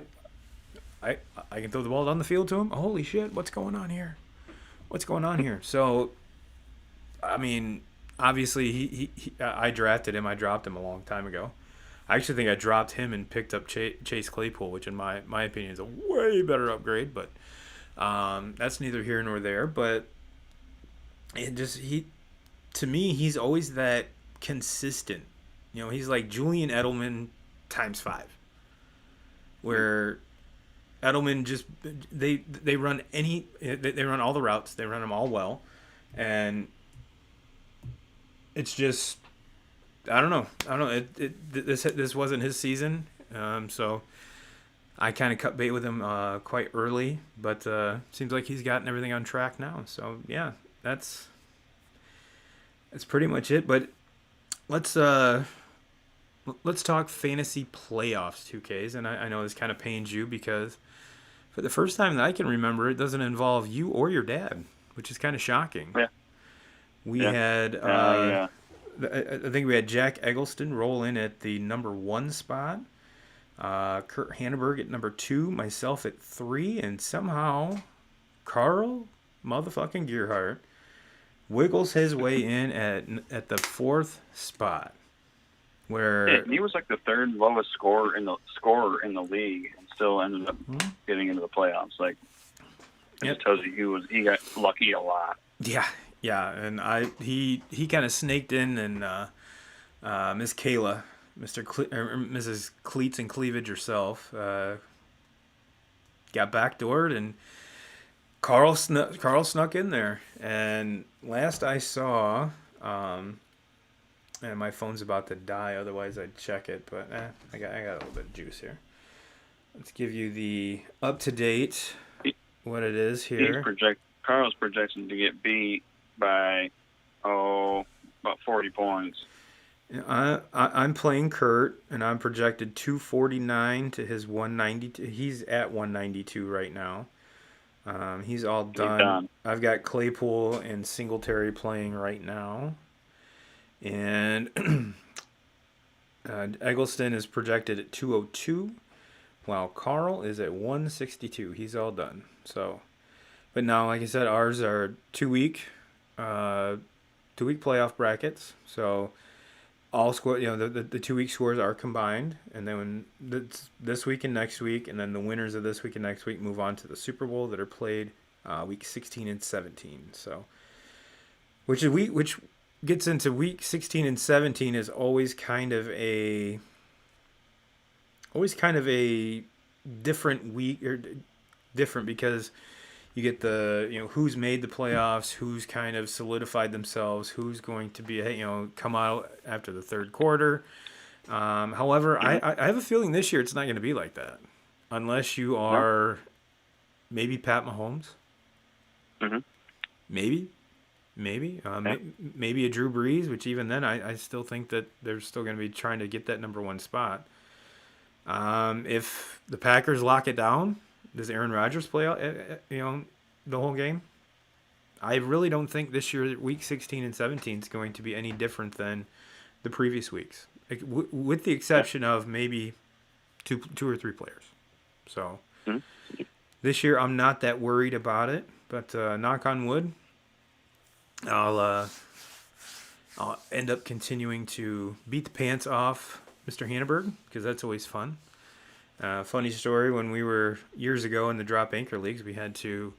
I can throw the ball down the field to him. Holy shit, what's going on here? What's going on here? So, I mean, obviously, I drafted him. I dropped him a long time ago. I actually think I dropped him and picked up Chase Claypool, which in my opinion is a way better upgrade. But that's neither here nor there. But to me, he's always that consistent. He's like Julian Edelman times 5, where Edelman just they run they run all the routes, they run them all well, and it's just I don't know. This wasn't his season, so I kind of cut bait with him quite early, but seems like he's gotten everything on track now. So yeah, that's pretty much it. But let's talk fantasy playoffs 2Ks, and I know this kind of pains you because for the first time that I can remember, it doesn't involve you or your dad, which is kind of shocking. Yeah. We Yeah. had, Yeah. I think we had Jack Eggleston roll in at the number 1 spot, Kurt Hanneberg at number 2, myself at 3, and somehow Carl motherfucking Gearhart wiggles his way in at the 4th spot. Where He was like the third lowest scorer in the league, and still ended up getting into the playoffs. Like, it just tells you he got lucky a lot. Yeah, and he kind of snaked in, and Miss Kayla, Mrs. Cleats and Cleavage herself, got backdoored, and Carl snuck in there. And last I saw, and my phone's about to die. Otherwise, I'd check it. But I got a little bit of juice here. Let's give you the up to date what it is here. Carl's projection to get beat by about 40 points. I'm playing Kurt, and I'm projected 249 to his 192. He's at 192 right now. He's all done. I've got Claypool and Singletary playing right now. And Eggleston is projected at 202, while Carl is at 162. He's all done. So, but now, like I said, ours are 2-week playoff brackets. So all score, the 2-week scores are combined, and then when this week and next week, and then the winners of this week and next week move on to the Super Bowl that are played week 16 and 17. So, which gets into week 16 and 17 is always kind of a different week, or different because you get the who's made the playoffs, who's kind of solidified themselves, who's going to be come out after the third quarter. However, I have a feeling this year it's not going to be like that, unless you are maybe Pat Mahomes, maybe maybe a Drew Brees, which even then I still think that they're still going to be trying to get that number one spot. If the Packers lock it down, does Aaron Rodgers play out, the whole game? I really don't think this year, week 16 and 17 is going to be any different than the previous weeks, with the exception of maybe two or three players. So this year I'm not that worried about it, but knock on wood, I'll end up continuing to beat the pants off Mr. Hanneberg, because that's always fun. Funny story, when we were years ago in the drop anchor leagues, we had to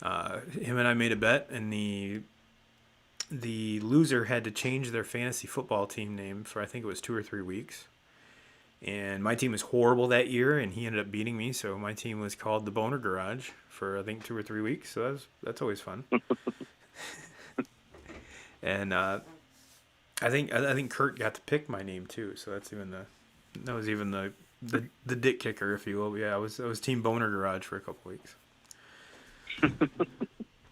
him and I made a bet, and the loser had to change their fantasy football team name for, I think it was 2 or 3 weeks. And my team was horrible that year, and he ended up beating me, so my team was called the Boner Garage for, I think, 2 or 3 weeks. So that's always fun. And I think Kurt got to pick my name too, so that was even the dick kicker, if you will. Yeah, I was Team Boner Garage for a couple weeks.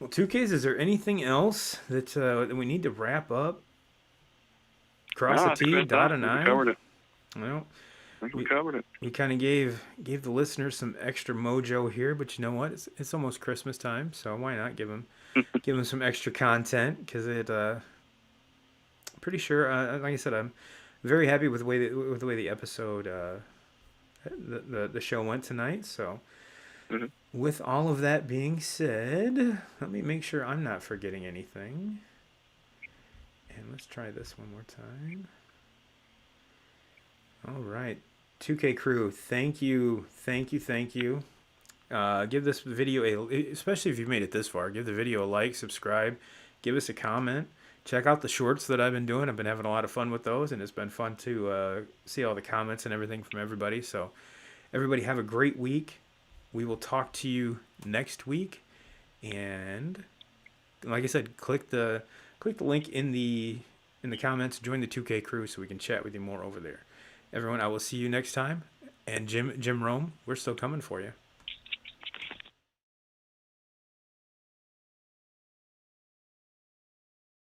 Well, 2Ks, is there anything else that we need to wrap up? Cross a T, dot an I. We covered it. Well, I think we covered it. We kind of gave the listeners some extra mojo here, but you know what? It's almost Christmas time, so why not give them some extra content? Because pretty sure, like I said, I'm very happy with the way the episode, the show went tonight. So, with all of that being said, let me make sure I'm not forgetting anything. And let's try this one more time. All right, 2K crew, thank you. Give this video especially if you've made it this far, give the video a like, subscribe, give us a comment. Check out the shorts that I've been doing. I've been having a lot of fun with those, and it's been fun to see all the comments and everything from everybody. So everybody have a great week. We will talk to you next week. And like I said, click the link in the comments, join the 2K crew so we can chat with you more over there. Everyone, I will see you next time. And Jim Rome, we're still coming for you.